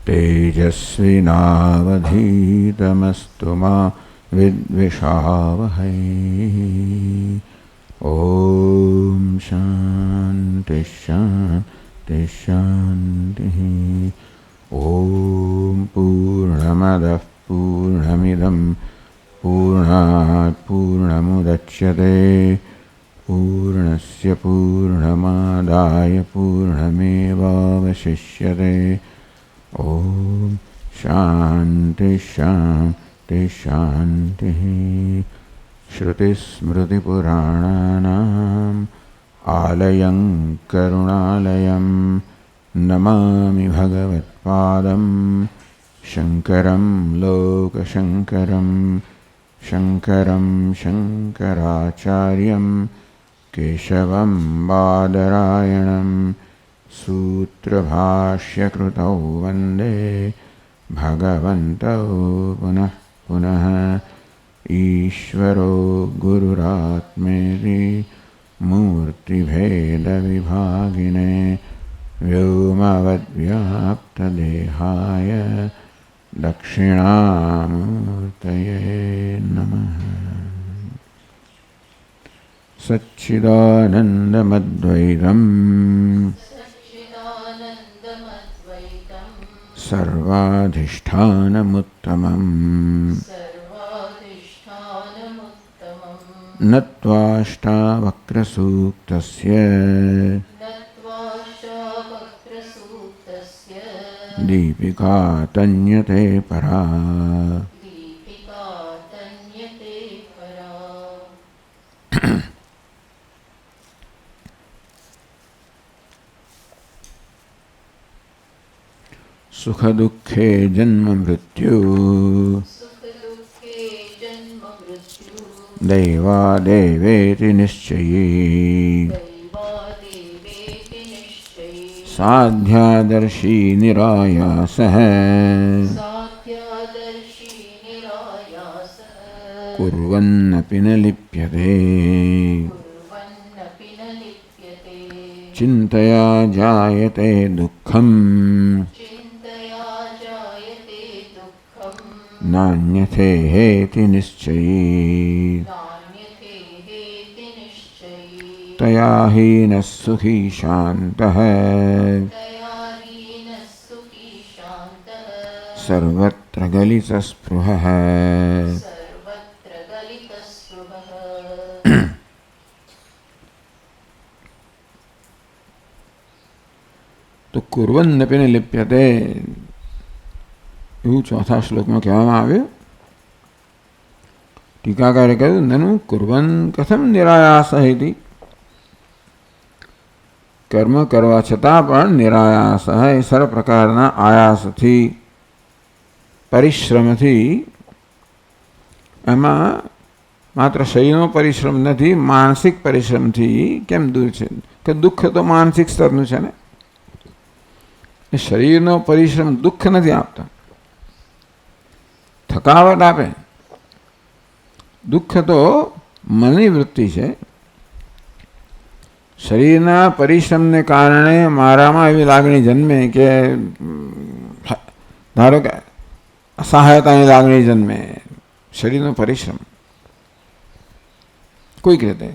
तेजस्विनावधीतमस्तु मा विद्विषावहै। ओम शांति शांति शांति। ओम पूर्णमदः पूर्णमिदं पूर्णात् पूर्णमुदच्यते पूर्णस्य पूर्णमादाय पूर्णमेवावशिष्यते। ओम शांति शांति शांति। श्रुतिस्मृतिपुराणानाम् आलयं करुणालयं नमामि भगवत्पादं शङ्करं लोकशङ्करं शङ्करं शङ्कराचार्यं केशवं बादरायणं सूत्रभाष्यकृतौ वन्दे भगवन्तौ पुनः पुनः। ईश्वरो गुरुरात्मेति मूर्तिभेदविभागिने व्योमवद्व्याप्तदेहाय दक्षिणामूर्तये नमः। सच्चिदानन्दमद्वैतम् सर्वाधिष्ठानमुत्तमम् नत्वाष्टावक्रसूक्तस्य दीपिका तन्यते परा। सुख दुःखे जन्म मृत्यु दैवादेवेति निश्चयी साध्यादर्शी निरायासः कुर्वन्नपि न लिप्यते। चिन्तया जायते दुःखम् नान्यथेति निश्चयी तया हीनः सुखी शान्तः सर्वत्र गलितस्पृहः। तो कुर्वन्नपि न लिप्यते એવું ચોથા શ્લોકમાં કહેવામાં આવ્યું. ટીકાકારે કહ્યું નનુ કુર્વન કથમ નિરાયાસ ઇતિ. કર્મ કરવા છતાં પણ નિરાયાસ એ સર્વ પ્રકારના આયાસથી પરિશ્રમથી, એમાં માત્ર શરીરનો પરિશ્રમ નથી, માનસિક પરિશ્રમથી કેમ દૂર છે કે દુઃખ તો માનસિક સ્તરનું છે ને. શરીરનો પરિશ્રમ દુઃખ નથી આપતા, થકાવટ આપે. દુઃખ તો મનની વૃત્તિ છે. શરીરના પરિશ્રમને કારણે મારામાં એવી લાગણી જન્મે કે ધારો કે અસહાયતાની લાગણી જન્મે. શરીરનો પરિશ્રમ કોઈક રીતે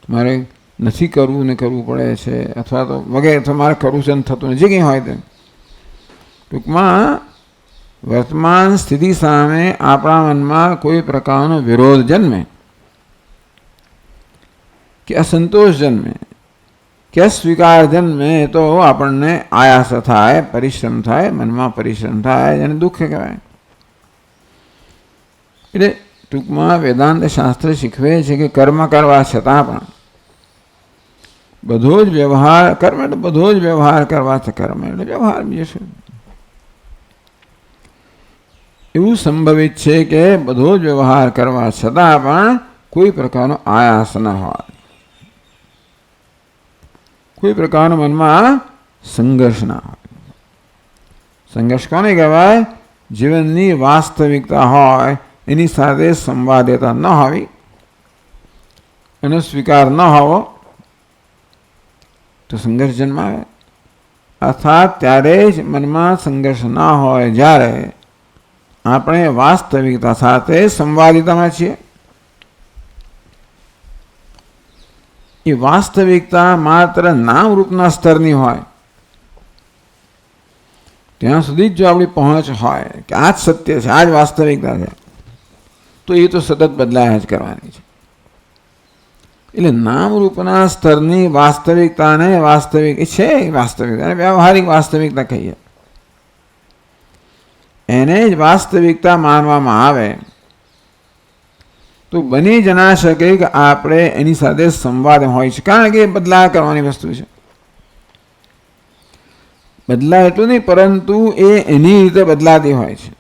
મારે નથી કરવું ને કરવું પડે છે, અથવા તો વગેરે, અથવા મારે કરવું છે ને થતું નથી, જે કંઈ હોય તે. ટૂંકમાં વર્તમાન સ્થિતિ સામે આપણા મનમાં કોઈ પ્રકારનો વિરોધ જન્મે કે અસંતોષ જન્મે કે અસ્વીકાર જન્મે તો આપણને આયાસ થાય, પરિશ્રમ થાય, મનમાં પરિશ્રમ થાય, એને દુઃખ કહેવાય. એટલે ટૂંકમાં વેદાંત શાસ્ત્ર શીખવે છે કે કર્મ કરવા છતાં પણ બધો જ વ્યવહાર, કર્મ એટલે બધો જ વ્યવહાર કરવા છે. કર્મ એટલે વ્યવહાર બીજો છે. એવું સંભવિત છે કે બધો જ વ્યવહાર કરવા છતાં પણ કોઈ પ્રકારનો આયાસ ન હોય, કોઈ પ્રકારનો મનમાં સંઘર્ષ ના હોય. સંઘર્ષ કોને કહેવાય? જીવનની વાસ્તવિકતા હોય એની સાથે સંવાદ્યતા ન હોવી, એનો સ્વીકાર ન હોવો તો સંઘર્ષ જન્માવે. અર્થાત ત્યારે જ મનમાં સંઘર્ષ ના હોય જ્યારે આપણે વાસ્તવિકતા સાથે સંવાદિતામાં છીએ. એ વાસ્તવિકતા માત્ર નામરૂપના સ્તરની હોય ત્યાં સુધી જ જો આપણી પહોંચ હોય કે આ જ સત્ય છે, આ જ વાસ્તવિકતા છે, તો એ તો સતત બદલાયા જ કરવાની છે. એટલે નામરૂપના સ્તરની વાસ્તવિકતાને વાસ્તવિક છે, વાસ્તવિકતા વ્યવહારિક વાસ્તવિકતા કહીએ, એને જ વાસ્તવિકતા માનવામાં આવે તો બની જ ના શકે કે આપણે એની સાથે સંવાદ હોય છે. કારણ કે એ બદલા કરવાની વસ્તુ છે. બદલા એટલું નહીં, પરંતુ એ એની રીતે બદલાતી હોય છે.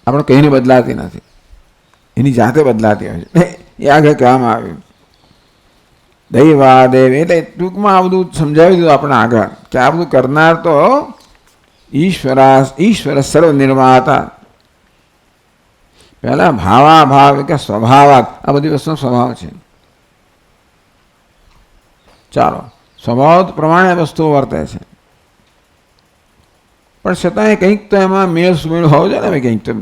આપણે કહીને બદલાતી નથી, એની જાતે બદલાતી હોય છે. એ આગળ કહેવામાં આવ્યું દૈવાદેવ, એટલે ટૂંકમાં આ બધું સમજાવી દીધું આપણે આગળ કે આ બધું કરનાર તો ઈશ્વર સર્વ નિર્માતા. પહેલા ભાવાભાવ કે સ્વભાવાત, આ બધી વસ્તુનો સ્વભાવ છે. ચાલો, સ્વભાવ પ્રમાણે વસ્તુઓ વર્તે છે, પણ છતાંય કંઈક તો એમાં મેળ સુમેળ હોવો જોઈએ ને કંઈક તો.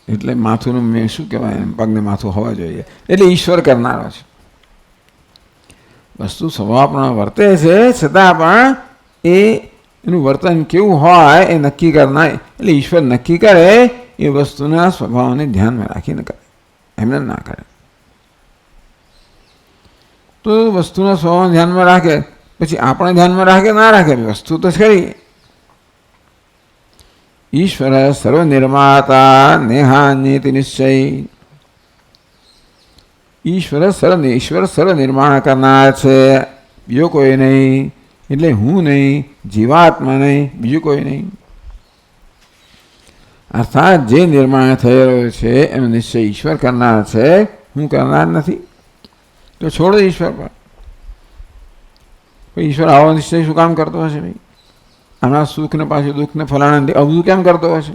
એટલે માથુંનું મેં શું કહેવાય, પગને માથું હોવા જોઈએ. એટલે ઈશ્વર કરનારો છે. વસ્તુ સ્વભાવ પ્રમાણે વર્તે છે, છતાં પણ એનું વર્તન કેવું હોય એ નક્કી કરનાર. એટલે ઈશ્વર નક્કી કરે એ વસ્તુના સ્વભાવને ધ્યાનમાં રાખીને કરે, એમને ના કરે. તો વસ્તુના સ્વભાવને ધ્યાનમાં રાખે, પછી આપણે ધ્યાનમાં રાખે ના રાખે, વસ્તુ તો ખરી. ઈશ્વર સર્વ નિર્માતા નેહાન્યતિ નિશ્ચય. ઈશ્વર સર્વ નિર્માણ કરનાર છે, બીજો કોઈ નહીં. એટલે હું નહીં, જીવાત્મા નહીં, બીજું કોઈ નહીં. અર્થાત જે નિર્માણ થયેલો છે એનો નિશ્ચય ઈશ્વર કરનાર છે, હું કરનાર નથી. તો છોડો ઈશ્વર પર. ઈશ્વર આવો નિશ્ચય શું કામ કરતો હશે ભાઈ? હમણાં સુખને પાછું દુઃખને ફલાણા અવધું કેમ કરતો હશે?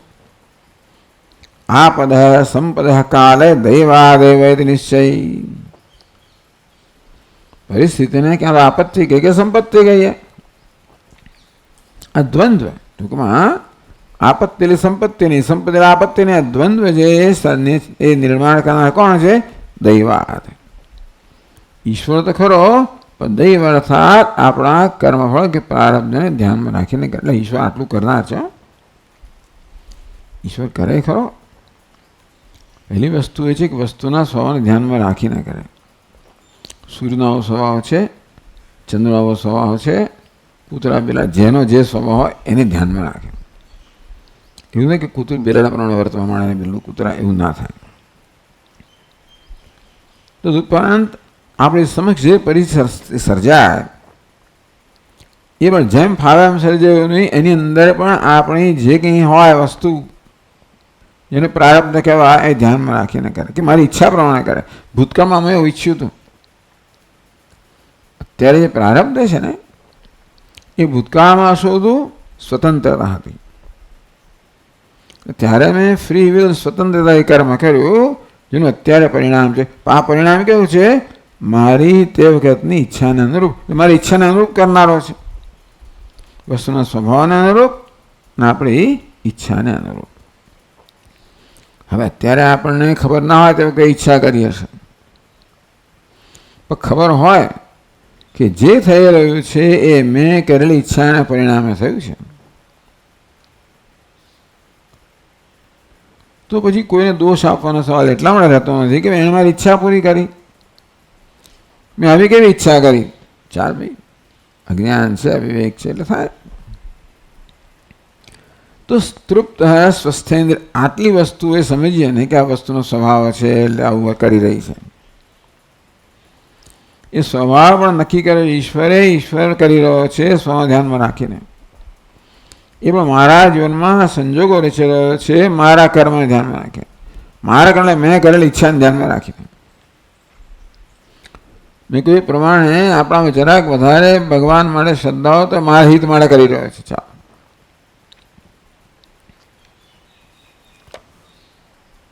આપદ સંપદ કાલે દૈવાદેવ નિશ્ચય. પરિસ્થિતિને ક્યાં આપત્તિ કહીએ કે સંપત્તિ કહીએ, આ દ્વંદ્વ ટૂંકમાં આપત્તિ સંપત્તિની, સંપત્તિ આપત્તિની, આ દ્વંદ્વ જે એ નિર્માણ કરનાર કોણ છે? દૈવાદ. ઈશ્વર તો ખરો, પણ દૈવ અર્થાત આપણા કર્મફળ કે પ્રારબ્ધને ધ્યાનમાં રાખીને. એટલે ઈશ્વર આટલું કરનાર છે. ઈશ્વર કરે ખરો. પહેલી વસ્તુ એ છે કે વસ્તુના સ્વભાવને ધ્યાનમાં રાખીને કરે. સૂર્યનો આવો સ્વભાવ છે, ચંદ્રનો આવો સ્વભાવ છે, કૂતરા પેલા જેનો જે સ્વભાવ હોય એને ધ્યાનમાં રાખે. એવું નહીં કે કૂતરું બિલાડા પ્રમાણે વર્તવા માંડે, બિલ્લું કૂતરા, એવું ના થાય. તો ઉપરાંત આપણી સમક્ષ જે પરિસ્થિતિ સર્જાય એ પણ જેમ ફાવે એમ સર્જાયું નહીં, એની અંદર પણ આપણી જે કંઈ હોય વસ્તુ જેને પ્રારબ્ધ કહેવાય એ ધ્યાનમાં રાખીને કરે, કે મારી ઈચ્છા પ્રમાણે કરે. ભૂતકાળમાં અમે એવું ઈચ્છ્યું હતું. અત્યારે જે પ્રારબ્ધ છે ને એ ભૂતકાળમાં શું હતું? સ્વતંત્રતા હતી. ત્યારે મેં ફ્રી વિલ સ્વતંત્રતા એ કર્મ કર્યું જેનું અત્યારે પરિણામ છે. આ પરિણામ કેવું છે? મારી તે વખતની ઈચ્છાને અનુરૂપ, મારી ઈચ્છાને અનુરૂપ કરનારો છે. વસ્તુના સ્વભાવને અનુરૂપ ને આપણી ઈચ્છાને અનુરૂપ. હવે અત્યારે આપણને ખબર ના હોય તો કઈ ઈચ્છા કરી હશે, પણ ખબર હોય કે જે થઈ રહ્યું છે એ મેં કરેલી ઈચ્છાના પરિણામે થયું છે, તો પછી કોઈને દોષ આપવાનો સવાલ એટલા માટે રહેતો નથી કે એણે મારી ઈચ્છા પૂરી કરી, મેં આવી કેવી ઈચ્છા કરી. ચાલ ભાઈ, અજ્ઞાન છે, અવિવેક છે, એટલે થાય. તો તૃપ્ત સ્વસ્થેન્દ્ર, આટલી વસ્તુ એ સમજીએ ને કે આ વસ્તુનો સ્વભાવ છે એટલે આવું કરી રહી છે. એ સ્વભાવ પણ નક્કી કરે ઈશ્વર કરી રહ્યો છે સ્વ ધ્યાનમાં રાખીને. એ પણ મારા જીવનમાં સંજોગો રચી રહ્યો છે મારા કર્મને ધ્યાનમાં રાખે, મારા કારણે મેં કરેલી ઈચ્છાને ધ્યાનમાં રાખીને. મેં કોઈ પ્રમાણે આપણામાં જરાક વધારે ભગવાન માટે શ્રદ્ધાઓ તો મારા હિત માટે કરી રહ્યો છે. ચાલો,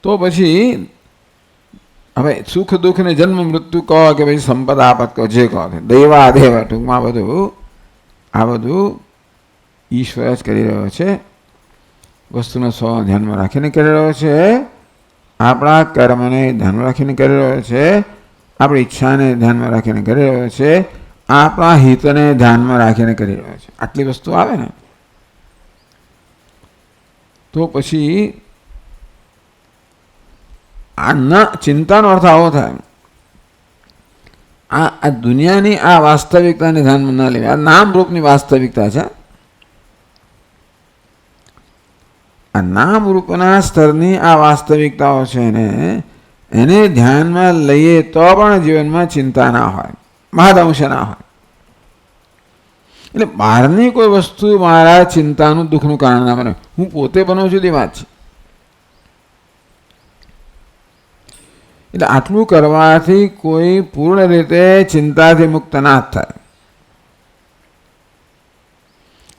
તો પછી હવે સુખ દુઃખ ને જન્મ મૃત્યુ કહો કે પછી સંપદ આપત કહો, જે કહો, દૈવાદેવ ટૂંકમાં બધું આ બધું ઈશ્વર જ કરી રહ્યો છે. વસ્તુનો સ્વભાવ ધ્યાનમાં રાખીને કરી રહ્યો છે, આપણા કર્મને ધ્યાનમાં રાખીને કરી રહ્યો છે, આપણી ઈચ્છાને ધ્યાનમાં રાખીને કરી રહ્યો છે, આપણા હિતને ધ્યાનમાં રાખીને કરી રહ્યો છે. આટલી વસ્તુ આવે ને તો પછી આ ન ચિંતાનો અર્થ આવો થાય. આ દુનિયાની આ વાસ્તવિકતાને ધ્યાનમાં ન લેવી. આ નામરૂપની વાસ્તવિકતા છે. આ નામરૂપના સ્તરની આ વાસ્તવિકતાઓ છે ને એને ધ્યાનમાં લઈએ તો પણ જીવનમાં ચિંતા ના હોય, મહદઅંશ ના હોય. એટલે બહારની કોઈ વસ્તુ મારા ચિંતાનું દુઃખનું કારણ ના બને. હું પોતે બનવું છું તે વાત છે. એટલે આટલું કરવાથી કોઈ પૂર્ણ રીતે ચિંતાથી મુક્ત ના થાય.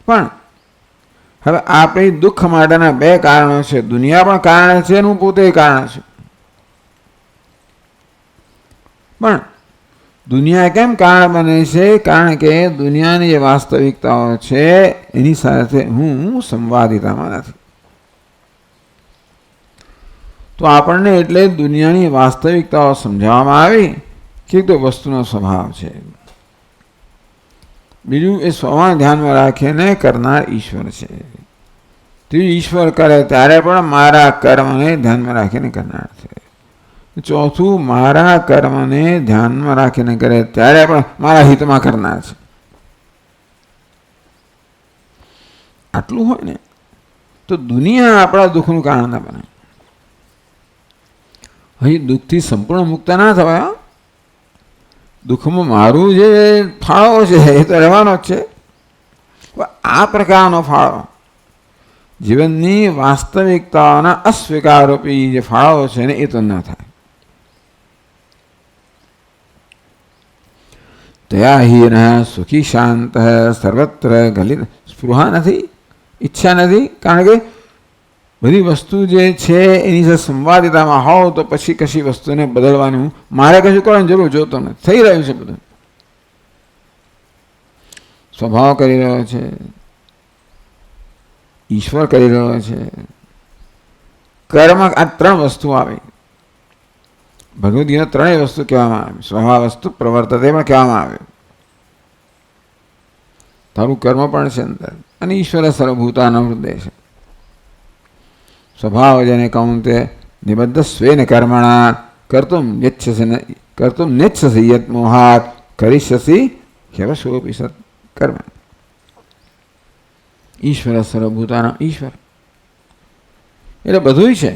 પણ હવે આપણી દુઃખ માટેના બે કારણો છે. દુનિયા પણ કારણ છે અને હું પોતે કારણ છું. પણ દુનિયા કેમ કારણ બને છે? કારણ કે દુનિયાની જે વાસ્તવિકતાઓ છે એની સાથે હું સંવાદિતામાં નથી. તો આપણને એટલે દુનિયાની વાસ્તવિકતાઓ સમજાવવામાં આવી કે તો વસ્તુનો સ્વભાવ છે. બીજું એ સ્વભાવ ધ્યાનમાં રાખીને કરનાર ઈશ્વર છે. ત્રીજું ઈશ્વર કરે ત્યારે પણ મારા કર્મને ધ્યાનમાં રાખીને કરનાર છે. ચોથું મારા કર્મને ધ્યાનમાં રાખીને કરે ત્યારે પણ મારા હિતમાં કરનાર છે. આટલું હોય ને તો દુનિયા આપણા દુઃખનું કારણ ના બને. અહીં દુઃખથી સંપૂર્ણ મુક્ત ના થવાય. દુઃખમાં મારું જે ફાળો છે એ તો રહેવાનો જ છે. આ પ્રકારનો ફાળો જીવનની વાસ્તવિકતાઓના અસ્વીકારરૂપી જે ફાળો છે ને એ તો ન થાય. દયાહીન સુખી શાંત સર્વત્ર ગલિત. સ્પૃહા નથી, ઈચ્છા નથી. કારણ કે બધી વસ્તુ જે છે એની સાથે સંવાદિતામાં હોવ તો પછી કશી વસ્તુને બદલવાનું મારે કશું કરવાની જરૂર જોતો નથી. થઈ રહ્યું છે બધું. સ્વભાવ કરી રહ્યો છે, ઈશ્વર કરી રહ્યો છે, કર્મ. આ ત્રણ વસ્તુ આવી. ભગવદ્ ગીતા ત્રણેય વસ્તુ કહેવામાં આવી. સ્વભાવ વસ્તુ પ્રવર્તતે પણ કહેવામાં આવ્યું. તારું કર્મ પણ છે અંદર અને ઈશ્વર સર્વભૂતાનાં હૃદય છે. સ્વભાવ જેને કૌંતે નિબદ્ધ સ્વેન કર્મણા કર્તુમ નેચ્છસી યત મોહાત કરિષ્યસી ह्यवशोऽपि સત કર્મ. ઈશ્વર સર્વભૂતાનાં ઈશ્વર એટલે બધું છે.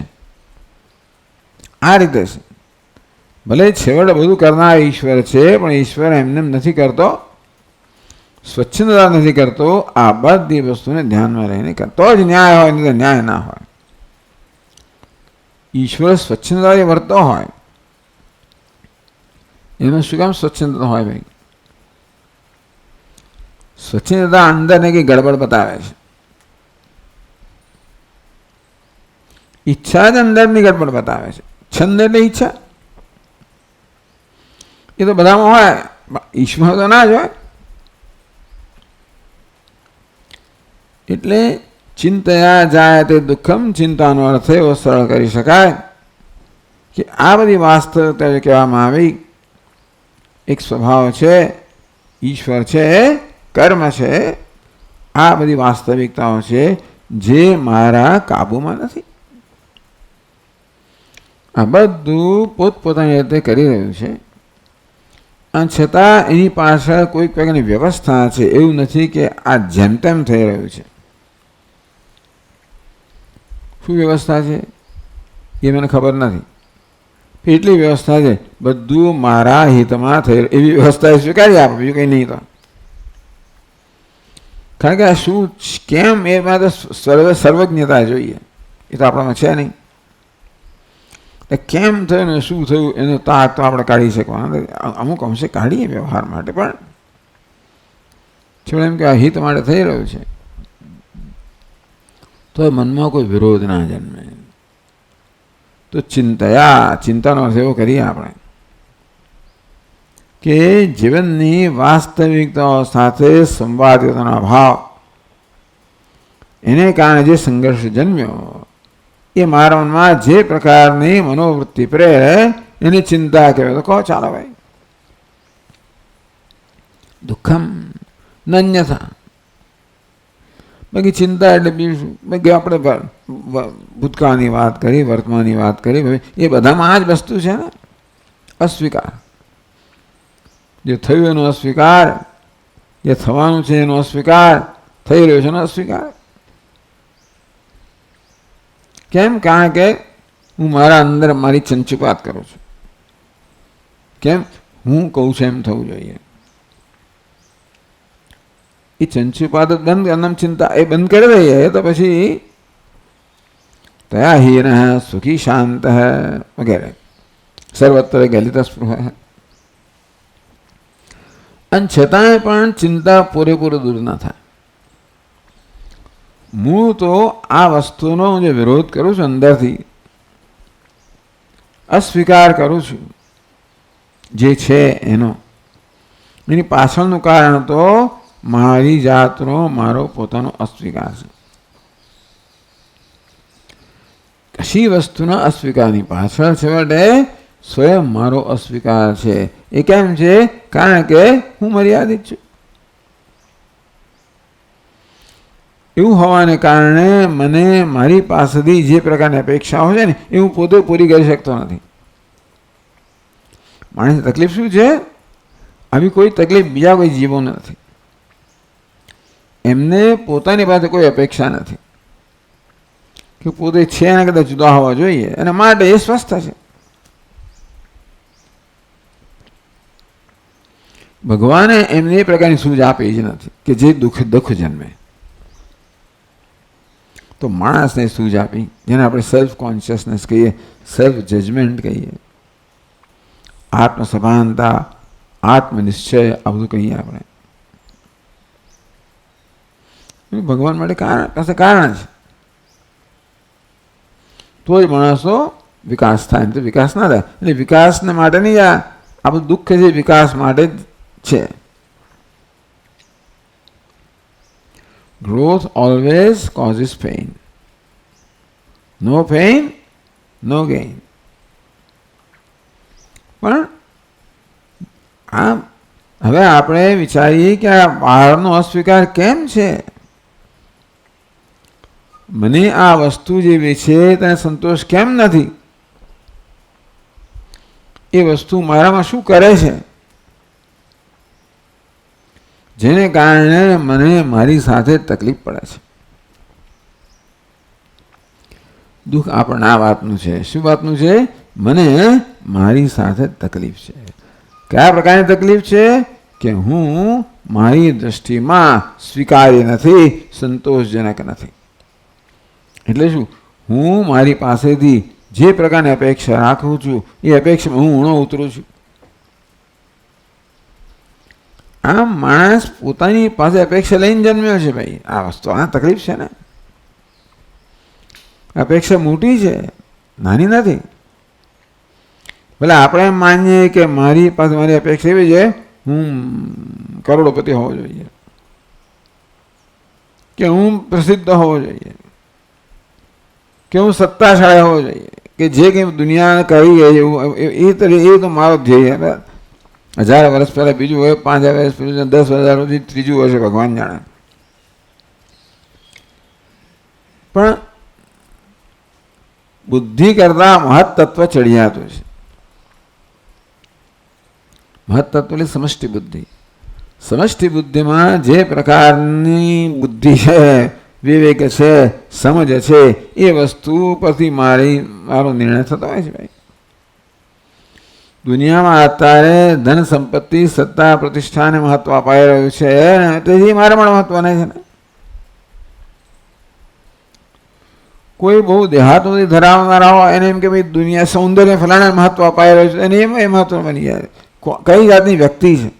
આ રીતે છે. ભલે છેવટે બધું કરનાર ઈશ્વર છે પણ ઈશ્વર એમને નથી કરતો, સ્વચ્છંદતા નથી કરતો. આ બધી વસ્તુને ધ્યાનમાં રહીને કરતો જ ન્યાય હોય, નહીં તો ન્યાય ના હોય. ઈશ્વર સ્વચ્છંદતાથી વર્તો હોય એમાં શું કામ સ્વચ્છંદતા હોય ભાઈ? સ્વચ્છંદતા અંદરને કંઈ ગડબડ બતાવે છે. ઈચ્છા જ અંદરની ગડબડ બતાવે છે. છંદ એટલે ઈચ્છા એ તો બધામાં હોય, ઈશ્વર તો ના જ હોય. એટલે ચિંતયા જાય તે દુઃખમ. ચિંતાનો અર્થ એવો સરળ કરી શકાય કે આ બધી વાસ્તવિકતા કહેવામાં આવી. એક સ્વભાવ છે, ઈશ્વર છે, કર્મ છે. આ બધી વાસ્તવિકતાઓ છે જે મારા કાબુમાં નથી. આ બધું પોતપોતાની રીતે કરી રહ્યું છે અને છતાં એની પાછળ કોઈક પ્રકારની વ્યવસ્થા છે. એવું નથી કે આ જેમ તેમ થઈ રહ્યું છે. શું વ્યવસ્થા છે એ મને ખબર નથી. એટલી વ્યવસ્થા છે બધું મારા હિતમાં થઈ એવી વ્યવસ્થા સ્વીકારી આપે, બીજું કંઈ નહીં. તો કારણ કે આ શું કેમ એમાં તો સર્વજ્ઞતા જોઈએ. એ તો આપણામાં છે નહીં. કેમ થયું ને શું થયું એનો તાક તો આપણે કાઢી શકવાના. અમુક અંશે કાઢીએ વ્યવહાર માટે, પણ છેવટે એમ કે આ હિત માટે થઈ રહ્યું છે તો મનમાં કોઈ વિરોધ ના જન્મે. તો ચિંતાનો અર્થ એવો કરીએ આપણે કે જીવનની વાસ્તવિકતાઓ સાથે સંવાદિતાનો અભાવ, એને કારણે જે સંઘર્ષ જન્મ્યો એ મારા મનમાં જે પ્રકારની મનોવૃત્તિ પ્રેરે એની ચિંતા કહેવાય. તો કહો ચાલો ભાઈ, દુઃખમ નન્યથા. બાકી ચિંતા એટલે બીજું બાકી આપણે ભૂતકાળની વાત કરી, વર્તમાનની વાત કરી, એ બધામાં આ જ વસ્તુ છે ને, અસ્વીકાર. જે થયું એનો અસ્વીકાર, જે થવાનું છે એનો અસ્વીકાર, થઈ રહ્યો છે એનો અસ્વીકાર. કેમ? કારણ કે હું મારા અંદર મારી ચંચુપાત કરું છું. કેમ? હું કહું છું એમ થવું જોઈએ. એ ચંચુપાત જ બંધ, અનમ ચિંતા એ બંધ કરી દઈએ તો પછી તયા હીન સુખી શાંત વગેરે સર્વત્ર ગલિત સ્પૃહ. અને છતાંય પણ ચિંતા પૂરેપૂરો દૂર ના થાય. હું તો આ વસ્તુનો જે વિરોધ કરું છું, અંદરથી અસ્વીકાર કરું છું જે છે એનો, એની પાછળનું કારણ તો મારી જાતનો મારો પોતાનો અસ્વીકાર છે. કશી વસ્તુના અસ્વીકારની પાછળ છેવટે સ્વયં મારો અસ્વીકાર છે. એ કેમ છે? કારણ કે હું મર્યાદિત છું. એવું હોવાને કારણે મને મારી પાસેથી જે પ્રકારની અપેક્ષાઓ છે ને એ હું પોતે પૂરી કરી શકતો નથી. માણસની તકલીફ શું છે? આવી કોઈ તકલીફ બીજા કોઈ જીવો નથી. એમને પોતાની પાસે કોઈ અપેક્ષા નથી કે પોતે છે એના કદાચ જુદા હોવા જોઈએ, અને માટે એ સ્વસ્થ છે. ભગવાને એમને એ પ્રકારની સૂઝ આપી જ નથી કે જે દુઃખ જન્મે. તો માણસને સૂઝ આપી, જેને આપણે સેલ્ફ કોન્શિયસનેસ કહીએ, સેલ્ફ જજમેન્ટ કહીએ, આત્મસભાનતા, આત્મનિશ્ચય, આ બધું કહીએ આપણે. ભગવાન માટે પાસે કારણ છે, તો જ માણસનો વિકાસ થાય. તો વિકાસ ના થાય. એટલે વિકાસને માટે નહીં, આ બધું દુઃખ છે વિકાસ માટે જ છે. Growth always causes pain. No pain, no gain. પણ હવે આપણે વિચારીએ કે આ બહારનો અસ્વીકાર કેમ છે? મને આ વસ્તુ જેવી છે તેને સંતોષ કેમ નથી? એ વસ્તુ મારામાં શું કરે છે જેને કારણે મને મારી સાથે તકલીફ પડે છે? દુઃખ આપણને આ વાતનું છે. શું વાતનું છે? મને મારી સાથે તકલીફ છે. કયા પ્રકારની તકલીફ છે? કે હું મારી દ્રષ્ટિમાં સ્વીકાર્ય નથી, સંતોષજનક નથી. એટલે શું? હું મારી પાસેથી જે પ્રકારની અપેક્ષા રાખું છું એ અપેક્ષામાં હું ઊણો ઉતરું છું. આમ માણસ પોતાની પાસે અપેક્ષા લઈને જન્મ્યો છે. ભાઈ આ વસ્તુ આ તકલીફ છે ને. અપેક્ષા મોટી છે, નાની નથી. ભલે આપણે એમ માનીએ કે મારી પાસે મારી અપેક્ષા એવી છે, હું કરોડપતિ હોવો જોઈએ, કે હું પ્રસિદ્ધ હોવો જોઈએ, કે હું સત્તાશાળી હોવો જોઈએ, કે જે કંઈ દુનિયા કરી એ તો મારો ધ્યેય. 1000 વર્ષ પહેલાં બીજું હોય, 5000 વર્ષ પહેલું, 10 હજાર સુધી ત્રીજું હશે, ભગવાન જાણે. પણ બુદ્ધિ કરતા મહત્તત્વ ચડિયાતું છે. મહત્તત્વ એટલે સમષ્ટિ બુદ્ધિ. સમષ્ટિ બુદ્ધિમાં જે પ્રકારની બુદ્ધિ છે, વિવેક છે, સમજ છે, એ વસ્તુ પરથી મારો નિર્ણય થતો હોય છે. ભાઈ દુનિયામાં અત્યારે ધન સંપત્તિ, સત્તા, પ્રતિષ્ઠાને મહત્વ અપાઈ રહ્યું છે, તેથી મારે પણ મહત્વ નહીં છે ને. કોઈ બહુ દેહાતોથી ધરાવનારા હોય એને એમ કે ભાઈ દુનિયા સૌંદર્ય ફલાણા મહત્વ અપાઈ રહ્યું છે, અને એમાં એ મહત્વ બની જાય. કઈ જાતની વ્યક્તિ છે?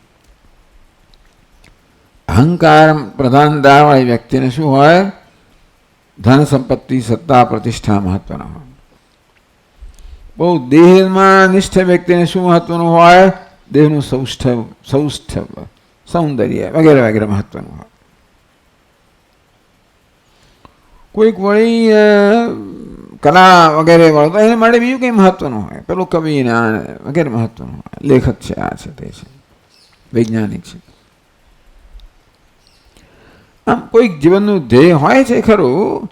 અહંકાર પ્રધાનતાવાળી વ્યક્તિને શું હોય? ધન સંપત્તિ, સત્તા, પ્રતિષ્ઠા મહત્વના હોય. બહુ દેહમાં નિષ્ઠ વ્યક્તિને શું મહત્વનું હોય? દેહનું સૌષ્ઠવ સૌંદર્ય વગેરે વગેરે મહત્વનું હોય. કોઈક વળી કલા વગેરે વાળો તો એને માટે બીજું કંઈ મહત્વનું હોય, પેલું કવિને વગેરે મહત્વનું હોય, લેખક છે, આ છે, તે છે, વૈજ્ઞાનિક છે. આમ કોઈક જીવનનું ધ્યેય હોય છે ખરું,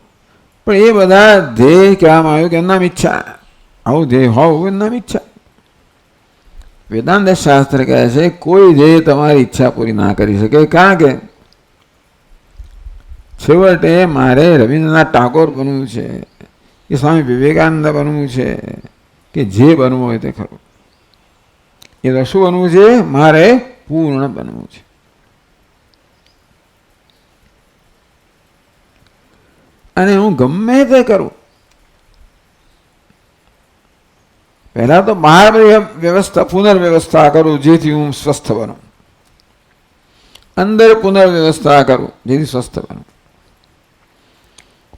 પણ એ બધા ધ્યેય કહેવામાં આવ્યું કે એનું નામ ઈચ્છા. આવું ધ્યેય હોવું એનું નામ ઈચ્છા. વેદાંત શાસ્ત્ર કહે છે કોઈ ધ્યેય તમારી ઈચ્છા પૂરી ના કરી શકે, કારણ કે છેવટે મારે રવિન્દ્રનાથ ટાગોર બનવું છે કે સ્વામી વિવેકાનંદ બનવું છે કે જે બનવું હોય તે ખરું. એ તો શું બનવું છે? મારે પૂર્ણ બનવું છે. અને હું ગમે તે કરું, પહેલા તો બહાર વ્યવસ્થા પુનર્વ્યવસ્થા કરું જેથી હું સ્વસ્થ બનું, અંદર પુનર્વ્યવસ્થા કરું જેથી સ્વસ્થ બનું.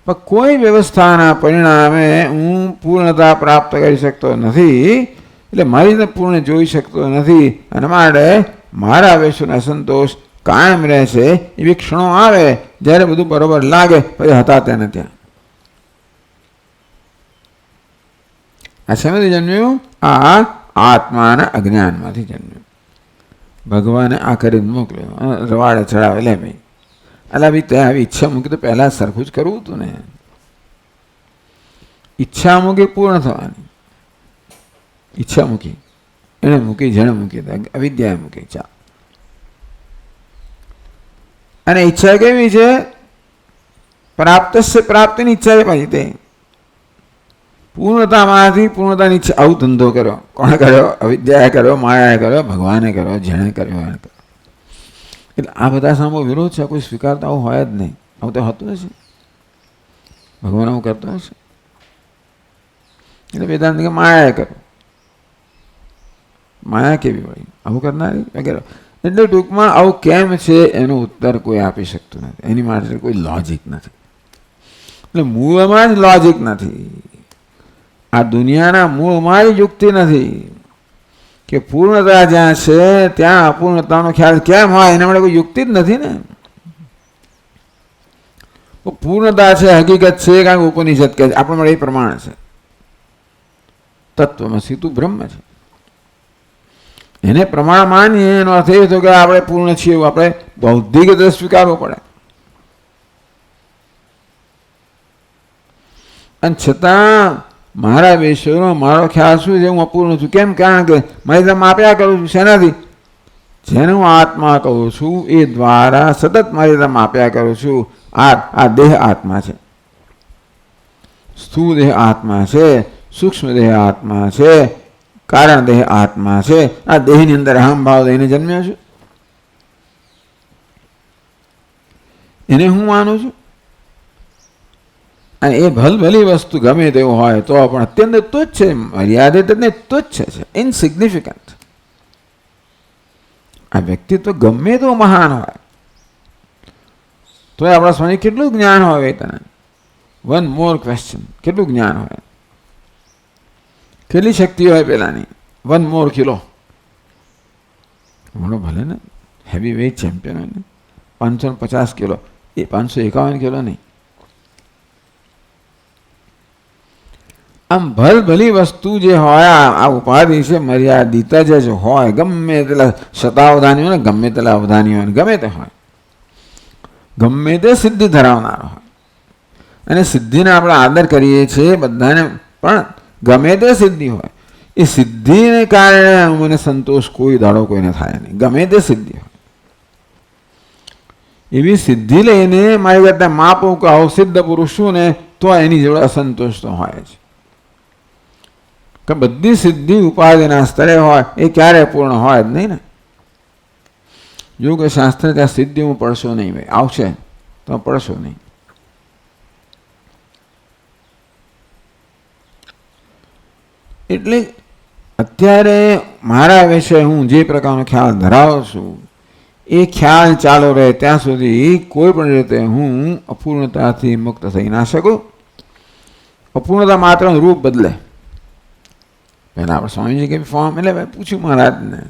પણ કોઈ વ્યવસ્થાના પરિણામે હું પૂર્ણતા પ્રાપ્ત કરી શકતો નથી, એટલે મારી રીતે પૂર્ણ જોઈ શકતો નથી, અને માટે મારા વેશોનો અસંતોષ કાયમ રહેશે. એવી ક્ષણો આવે જ્યારે બધું બરોબર લાગે, પછી હતા તેને ત્યાં. આ શેમાંથી જન્મ્યું? આ આત્માના અજ્ઞાનમાંથી જન્મ્યું. ભગવાને આ કરીને મોકલ્યો, રવાડે ચડાવે, લે ભાઈ અલા ભાઈ તે આવી ઈચ્છા મૂકી તો પહેલાં સરખું જ કરવું હતું ને. ઈચ્છા મૂકી પૂર્ણ થવાની, ઈચ્છા મૂકી એણે મૂકી, જેણે મૂકી અવિદ્યાએ મૂકી. ચા અને ઈચ્છા કેવી છે? પ્રાપ્તસ્ય પ્રાપ્તિની ઈચ્છા છે. પાછી તે પૂર્ણતામાંથી પૂર્ણતાની ઈચ્છા. આવું ધંધો કર્યો. કોણે કર્યો? અવિદ્યાએ કર્યો, માયાએ કર્યો, ભગવાને કર્યો, જેણે કર્યો એને કર્યો. એટલે આ બધા સામો વિરોધ છે. કોઈ સ્વીકારતા આવું હોય જ નહીં. આવું તો હતું હશે, ભગવાન આવું કરતો હશે. એટલે વેદાંત કે માયાએ કર્યો. માયા કેવી હોય આવું કરનારી વગેરે. એટલે ટૂંકમાં આવું કેમ છે એનો ઉત્તર કોઈ આપી શકતું નથી. એની માટે કોઈ લોજિક નથી. એટલે મૂળમાં જ લોજિક નથી. આ દુનિયાના મૂળમાં જ યુક્તિ નથી કે પૂર્ણતા જ્યાં છે ત્યાં અપૂર્ણતાનો ખ્યાલ કેમ હોય, એના માટે કોઈ યુક્તિ જ નથી ને. પૂર્ણતા છે, હકીકત છે, કારણ કે ઉપનિષદ કહે છે આપણા માટે એ પ્રમાણ છે. તત્વમસી તું બ્રહ્મ છે, એને પ્રમાણ માનીએ એનો અર્થ એ થયો કે આપણે પૂર્ણ છીએ એવું આપણે બૌદ્ધિક રીતે સ્વીકારવું પડે. અને છતાં મારા વિષયનો મારો ખ્યાલ શું છે? હું અપૂર્ણ છું. કેમ? કારણ કે મારી રીતે માપ્યા કરું છું. શેનાથી? જેને હું આત્મા કહું છું એ દ્વારા સતત મારી રીતે માપ્યા કરું છું. આ દેહ આત્મા છે, સ્થૂળ દેહ આત્મા છે, સૂક્ષ્મ દેહ આત્મા છે, કારણ દેહ આત્મા છે. આ દેહની અંદર અહમ ભાવ દઈને જન્મ્યો છું, એને હું માનું છું. અને એ ભલભલી વસ્તુ ગમે તેવું હોય તો પણ અત્યંત તુચ્છ છે, મર્યાદિત ને તુચ્છ છે, ઇનસિગ્નિફિકન્ટ. આ વ્યક્તિત્વ ગમે તેવું મહાન હોય તો આપણા સ્વામી કેટલું જ્ઞાન હોય તને. વન મોર ક્વેશ્ચન, કેટલું જ્ઞાન હોય, કેટલી શક્તિ હોય પેલાની. 1 more કિલો મળો ભલે ને, હેવી વેઇટ ચેમ્પિયન હોય ને, 550 કિલો, એ 551 કિલો નહીં. આમ ભલી વસ્તુ જે હોય આ ઉપાધિ છે મર્યાદિત જ હોય. ગમે તેટલા શતાવધાની હોય ને, ગમે તેટલા અવધાની હોય ને, ગમે તે હોય, ગમે તે સિદ્ધિ ધરાવનાર હોય, અને સિદ્ધિને આપણે આદર કરીએ છીએ બધાને, પણ ગમે તે સિદ્ધિ હોય એ સિદ્ધિને કારણે મને સંતોષ કોઈ દાડો કોઈને થાય નહીં. ગમે તે સિદ્ધિ હોય એવી સિદ્ધિ લઈને મારી કરતા માપું કે આવું સિદ્ધ પુરુષ છું ને, તો એની જોડે અસંતોષ તો હોય જ. કે બધી સિદ્ધિ ઉપાધિના સ્તરે હોય એ ક્યારે પૂર્ણ હોય જ નહીં ને. જો કે શાસ્ત્ર ત્યાં સિદ્ધિ હું પડશો નહીં, ભાઈ આવશે તો પડશો નહીં. એટલે અત્યારે મારા વિશે હું જે પ્રકારનો ખ્યાલ ધરાવું છું એ ખ્યાલ ચાલુ રહે ત્યાં સુધી કોઈ પણ રીતે હું અપૂર્ણતાથી મુક્ત થઈ ના શકું. અપૂર્ણતા માત્ર રૂપ બદલે. પહેલાં આપણે સ્વામીજી કે ફોર્મ એટલે પૂછ્યું મહારાજને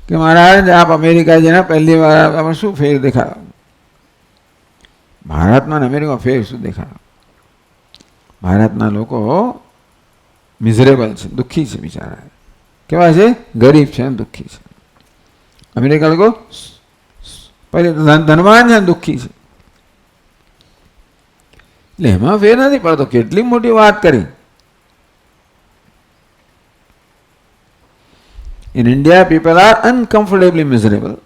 કે મહારાજ આપ અમેરિકા જઈને પહેલી વાર આપણે શું ફેર દેખાડો? ભારતમાં અને અમેરિકામાં ફેર શું દેખાડો? ભારતના લોકો મિઝરેબલ છે, દુઃખી છે બિચારા. કેવા છે? ગરીબ છે, દુઃખી છે. અમેરિકા લોકો પહેલે ધનવાન છે, દુઃખી છે. એટલે એમાં ફેર નથી પડતો. કેટલી મોટી વાત કરી. In India, people are uncomfortably miserable.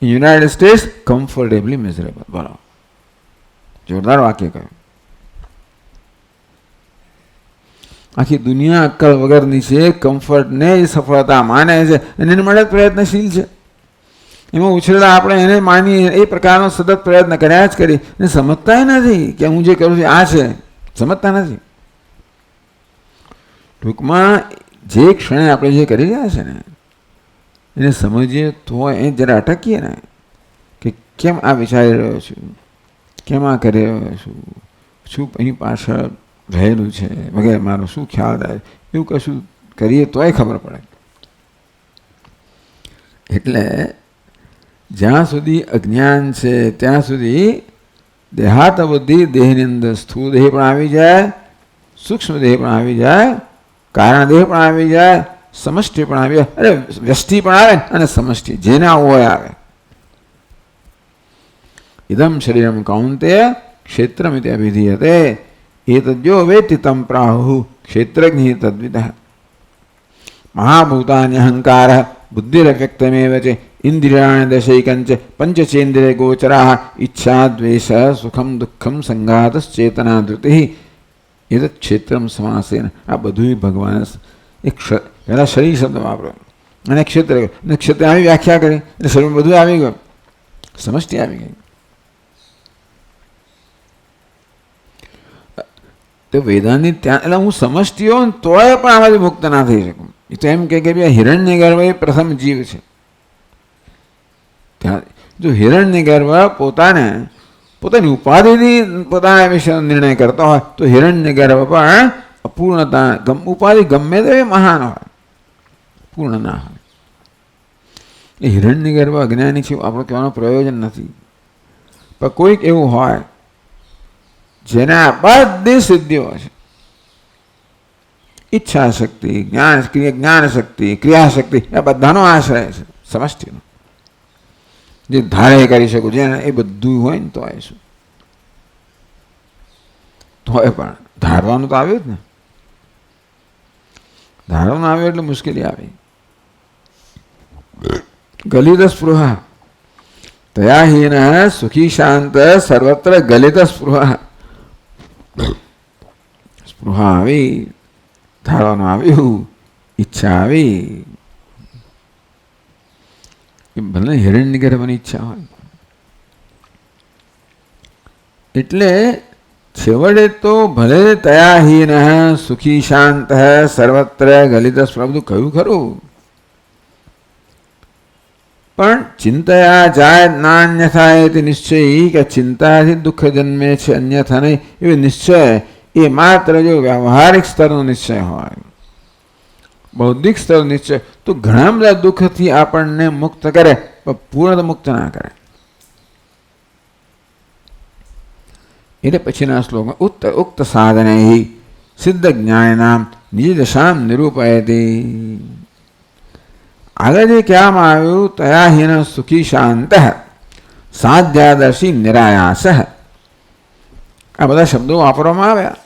In United States, comfortably miserable. બોલો, જોરદાર વાક્ય કહ્યું. આખી દુનિયા અક્કલ વગરની છે, કમ્ફર્ટને સફળતા માને છે અને એને માટે પ્રયત્નશીલ છે. એમાં ઉછરેલા આપણે એને માની એ પ્રકારનો સતત પ્રયત્ન કર્યા જ કરી અને સમજતા નથી કે હું જે કરું છું આ છે. સમજતા નથી. ટૂંકમાં જે ક્ષણે આપણે જે કરી રહ્યા છે ને એને સમજીએ તો એ જરા અટકીએ ને કે કેમ આ વિચારી રહ્યો છું, કેમ આ કરી રહ્યો છું, શું અહીં પાછળ રહેલું છે વગેરે, મારો શું ખ્યાલ થાય, એવું કશું કરીએ તોય ખબર પડે. એટલે જ્યાં સુધી અજ્ઞાન છે ત્યાં સુધી દેહાત બુદ્ધિ દેહની અંદર સ્થૂળ દેહ પણ આવી જાય, સૂક્ષ્મ દેહ પણ આવી જાય, કારણ દેહ પણ આવી જાય, સમષ્ટિ પણ આવી જાય. અરે વ્યષ્ટિ પણ આવે અને સમષ્ટિ જેને આવું હોય આવે. ઇદમ શરીરમ કૌંતેય ક્ષેત્રમિતિ અભિધીયતે એતદ્યો વેત્તિ તમ પ્રાહુ ક્ષેત્રજ્ઞ તદ્વિદઃ. મહાભૂતાન્ય અહંકાર બુદ્ધિરવ્યક્તમેવ ચે ઇન્દ્રિયાણि દશૈકંચ પંચચેન્દ્રિય ગોચરાઃ ઈચ્છા દ્વેષ સુખમ દુઃખમ સંઘાતશ્ચેતના ધૃતિ એતत् ક્ષેત્રમ સમાસેન. આ બધું ભગવાન એક પહેલાં શરીર શબ્દ વાપર્યો અને ક્ષેત્ર, અને ક્ષેત્ર આવી વ્યાખ્યા કરી એટલે શરીરમાં બધું આવી ગયું, સમષ્ટિ આવી ગઈ. તો વેદાંતની ત્યાં એટલે હું સમષ્ટિ હોઉં તોય પણ આમાંથી મુક્ત ના થઈ શકું. એ તો એમ કે ભાઈ હિરણ્ય ગર્ભ એ પ્રથમ જીવ છે. ત્યાં જો હિરણ્ય ગર્ભ પોતાની ઉપાધિથી પોતાના વિશે નિર્ણય કરતો હોય તો હિરણ્ય ગર્ભ પણ અપૂર્ણતા ઉપાધિ ગમે તે મહાન હોય, પૂર્ણ ના હોય. એ હિરણ્ય ગર્ભ અજ્ઞાની છે આપણો કહેવાનો પ્રયોજન નથી. પણ કોઈક એવું હોય જેના બધી સિદ્ધિઓ છે, ઈચ્છા શક્તિ, જ્ઞાન શક્તિ, ક્રિયા શક્તિ, આ બધાનો આશ્રય છે સમષ્ટિનો. જે ધારે કરી શકું જેને એ બધું હોય ને તો એ શું તોય પણ ધારવાનું તો આવ્યું જ ને. ધારવાનું આવ્યું એટલે મુશ્કેલી આવી. ગલિત સ્પૃહા તયા હીન સુખી શાંત સર્વત્ર ગલિત સ્પૃહા. સ્પૃહા આવી, ધારવાનું આવ્યું, ઈચ્છા આવી. ભલે હિરણ્ય ગર્ભની ઈચ્છા હોય એટલે છેવટે તો ભલે તયાહીન સુખી શાંત સર્વત્ર ગલિત સ્પૃહ કહ્યું ખરું, પણ ચિંતયા જાય નાન્યથા એ નિશ્ચય કે ચિંતાથી દુઃખ જન્મે છે અન્યથા નહીં એવો નિશ્ચય એ માત્ર જો વ્યવહારિક સ્તરનો નિશ્ચય હોય, બૌદ્ધિક સ્તરનો નિશ્ચય તો ઘણા બધા દુઃખથી આપણને મુક્ત કરે પણ પૂર્ણ મુક્ત ના કરે. એટલે પછીના શ્લોકમાં ઉક્ત સાધને સિદ્ધ જ્ઞાનામ નિજ દશામ નિરૂપયતી. આગળ જે કહેવામાં આવ્યું તયાહીન સુખી શાંત સાધ્યાદર્શી નિરાયાસ, આ બધા શબ્દો વાપરવામાં આવ્યા.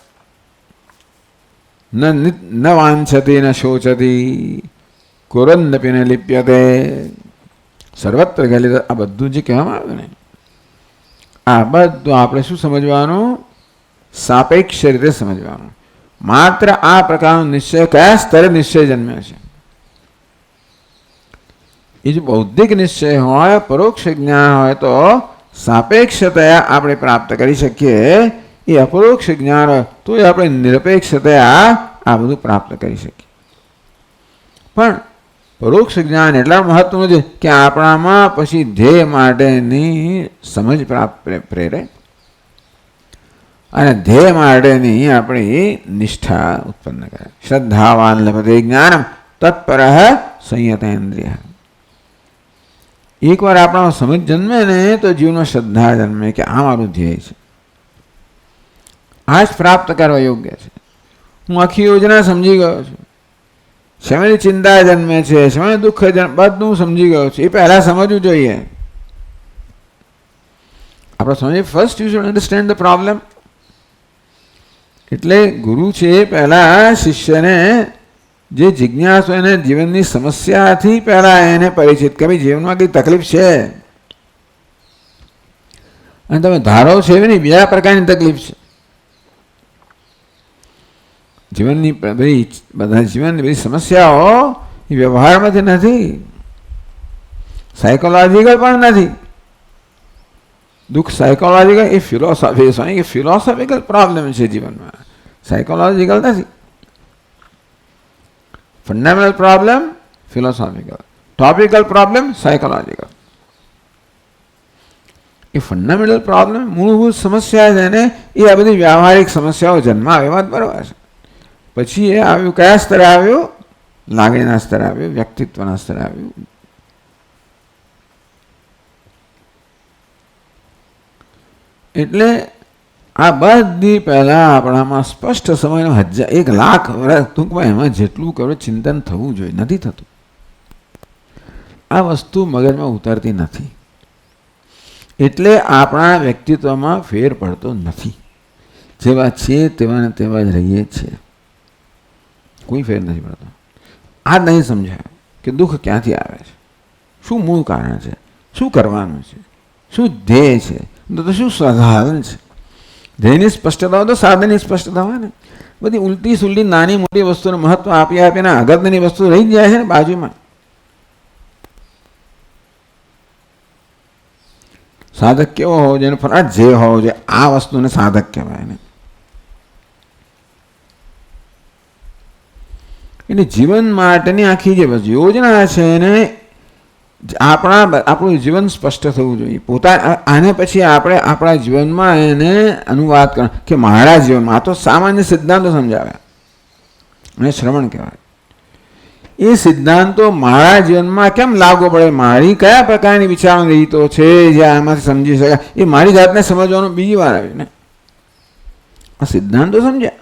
ન વાંછતી ન શોચતી કુરંદપી ન લિપ્યતે સર્વત્ર ગલિત. આ બધું જે કહેવામાં આવ્યું ને આ બધું આપણે શું સમજવાનું? સાપેક્ષ રીતે સમજવાનું. માત્ર આ પ્રકારનો નિશ્ચય કયા સ્તરે નિશ્ચય જન્મે છે? એ જો બૌદ્ધિક નિશ્ચય હોય, પરોક્ષ જ્ઞાન હોય તો સાપેક્ષતયા આપણે પ્રાપ્ત કરી શકીએ. એ અપરોક્ષ જ્ઞાન હોય તો એ આપણે નિરપેક્ષતયા આ બધું પ્રાપ્ત કરી શકીએ. પણ પરોક્ષ જ્ઞાન એટલા મહત્વનું છે કે આપણામાં પછી ધ્યેય માટેની સમજ પ્રેરે અને ધ્યેય માટેની આપણી નિષ્ઠા ઉત્પન્ન કરે. શ્રદ્ધાવાન લભતે જ્ઞાનમ તત્પરઃ સંયતેન્દ્રિય. એકવાર આપણામાં સમજ જન્મે ને તો જીવનમાં શ્રદ્ધા જન્મે કે આ મારું ધ્યેય છે, આ જ પ્રાપ્ત કરવા યોગ્ય છે. હું આખી યોજના સમજી ગયો છું. શેની ચિંતા જન્મે છે, શેનું દુઃખ બધું સમજી ગયો છું. એ પહેલાં સમજવું જોઈએ. આપણે સમજીએ first you should understand the problem. એટલે ગુરુ છે પહેલાં શિષ્યને જે જિજ્ઞાસુ એને જીવનની સમસ્યાથી પહેલાં એને પરિચિત કે ભાઈ જીવનમાં કંઈ તકલીફ છે અને તમે ધારો છો એવી નહીં, બીજા પ્રકારની તકલીફ છે. જીવનની બધા જીવનની બધી સમસ્યાઓ એ વ્યવહારમાંથી નથી, સાયકોલોજીકલ પણ નથી. દુઃખ સાયકોલોજીકલ એ ફિલોસોફિકલ પ્રોબ્લેમ છે જીવનમાં, સાયકોલોજીકલ નથી. Fundamental problem philosophical, topical problem psychological. એ ફંડામેન્ટલ પ્રોબ્લેમ મૂળભૂત સમસ્યા છે ને એ આ બધી વ્યવહારિક સમસ્યાઓ જન્માવે એ વાત બરાબર છે. પછી એ આવ્યું કયા સ્તરે આવ્યું? લાગણીના સ્તરે આવ્યું, વ્યક્તિત્વના સ્તરે આવ્યું. એટલે આ બધી પહેલાં આપણામાં સ્પષ્ટ સમયનો 1,00,000 વર્ષ ટૂંકમાં એમાં જેટલું કરો ચિંતન થવું જોઈએ, નથી થતું. આ વસ્તુ મગજમાં ઉતરતી નથી, એટલે આપણા વ્યક્તિત્વમાં ફેર પડતો નથી. જેવા છીએ તેવા ને તેવા જ રહીએ છીએ, કોઈ ફેર નથી પડતો. આ નહીં સમજાય કે દુઃખ ક્યાંથી આવે છે, શું મૂળ કારણ છે, શું કરવાનું છે, શું ધ્યેય છે, તો શું સાધન છે. ધ્યેયની સ્પષ્ટતા હોય તો સાધનની સ્પષ્ટતા હોય ને. બધી ઉલટી સુલટી નાની મોટી વસ્તુને મહત્વ આપી આપીને અગત્યની વસ્તુ રહી જાય છે ને બાજુમાં. સાધક કેવો હોવો જોઈએ, ફરાટ જે હોવો જોઈએ, આ વસ્તુને સાધક કહેવાય ને. એટલે જીવન માટેની આખી જે યોજના છે એને આપણું જીવન સ્પષ્ટ થવું જોઈએ. આને પછી આપણે આપણા જીવનમાં એને અનુવાદ કરવા કે મારા જીવનમાં આ તો સામાન્ય સિદ્ધાંતો સમજાવ્યા અને શ્રવણ કહેવાય. એ સિદ્ધાંતો મારા જીવનમાં કેમ લાગુ પડે, મારી કયા પ્રકારની વિચારવાની રીતો છે જે આમાંથી સમજી શકાય, એ મારી જાતને સમજવાનું બીજી વાર આવે ને. આ સિદ્ધાંતો સમજ્યા,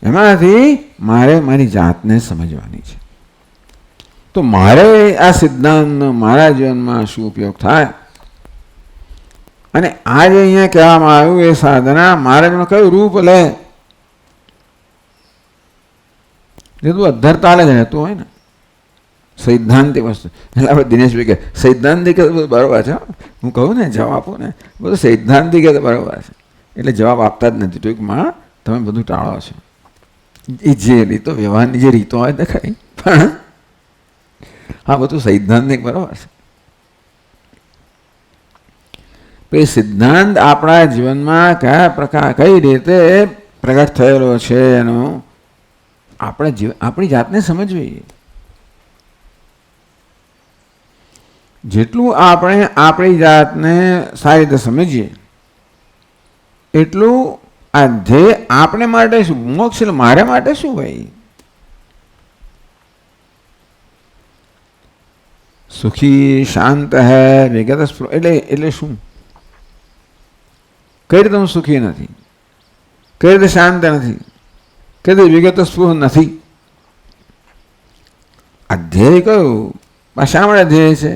એમાંથી મારે મારી જાતને સમજવાની છે. તો મારે આ સિદ્ધાંતનો મારા જીવનમાં શું ઉપયોગ થાય, અને આજે અહીંયા કહેવામાં આવ્યું એ સાધના મારા જીવનમાં કયું રૂપ લે, જે તું અધ્ધરતાલે જ રહેતું હોય ને સૈદ્ધાંતિક વસ્તુ. એટલે આપણે દિનેશભાઈ કહે સૈદ્ધાંતિક બરાબર છે, હું કહું ને જવાબ આપું ને બધું સૈદ્ધાંતિક બરાબર છે, એટલે જવાબ આપતા જ નથી. ટૂંકમાં તમે બધું ટાળો છો. એ જે રીતો વ્યવહારની જે રીતો હોય દેખાય, પણ હા બધું સૈદ્ધાંતિક બરાબર છે. એ સિદ્ધાંત આપણા જીવનમાં કયા પ્રકાર કઈ રીતે પ્રગટ થયેલો છે એનું આપણી જાતને સમજવી. જેટલું આપણે આપણી જાતને સારી રીતે સમજીએ એટલું આ ધ્યેય આપણે માટે શું, મોક્ષ મારે માટે શું ભાઈ, સુખી શાંત હૈ વિગત એટલે શું, કઈ રીતે હું સુખી નથી, કઈ રીતે શાંત નથી, કઈ રીતે વિગત સ્પૃહ નથી. આ ધ્યેય કયું, શા માટે ધ્યેય છે,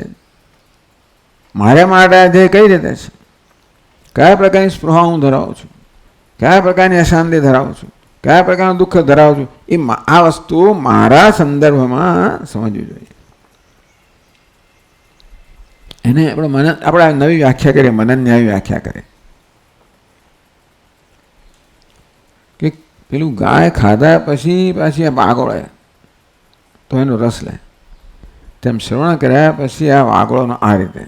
મારા માટે આ ધ્યેય કઈ રીતે છે, કયા પ્રકારની સ્પૃહા હું ધરાવું છું, કયા પ્રકારની અશાંતિ ધરાવું છું, કયા પ્રકારનું દુઃખ ધરાવું છું, એ આ વસ્તુ મારા સંદર્ભમાં સમજવી જોઈએ. એને આપણે નવી વ્યાખ્યા કરીએ, મનન ન્યાય વ્યાખ્યા કરીએ કે પેલું ગાય ખાધા પછી પાછી આ વાગોળે તો એનો રસ લે, તેમ શ્રવણ કર્યા પછી આ વાગોળોનો આ રીતે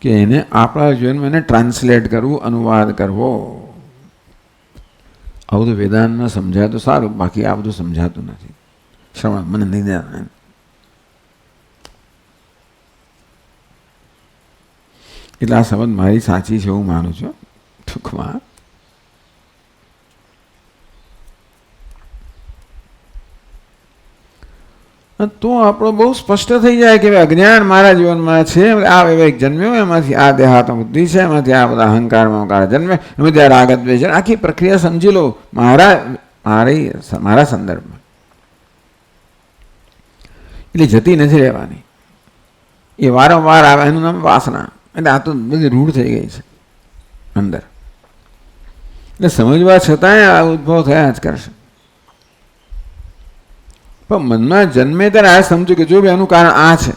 કે એને આપણા જીવનમાં એને ટ્રાન્સલેટ કરવું, અનુવાદ કરવો. આવું બધું વેદાંતમાં સમજાય તો સારું, બાકી આ બધું સમજાતું નથી. શ્રવણ મને નહીં. એટલે આ સમજ મારી સાચી છે એવું માનું છું. ટૂંકમાં તો આપણો બહુ સ્પષ્ટ થઈ જાય કે અજ્ઞાન મારા જીવનમાં છે. આ વિવેક જન્મ્યો, એમાંથી આ દેહાત્મ બુદ્ધિ છે, એમાંથી આ બધા અહંકાર મમકાર જન્મે, એમાંથી આ રાગ દ્વેષ. આખી પ્રક્રિયા સમજી લો મારા સંદર્ભમાં. એટલે જતી નથી રહેવાની, એ વારંવાર આવે. એનું નામ વાસના. એટલે આ તો બધી રૂઢ થઈ ગઈ છે અંદર. એટલે સમજવા છતાંય આ ઉદ્ભવ થયા જ કરશે. પણ મનમાં જન્મે ત્યારે આ સમજો કે જો એનું કારણ આ છે,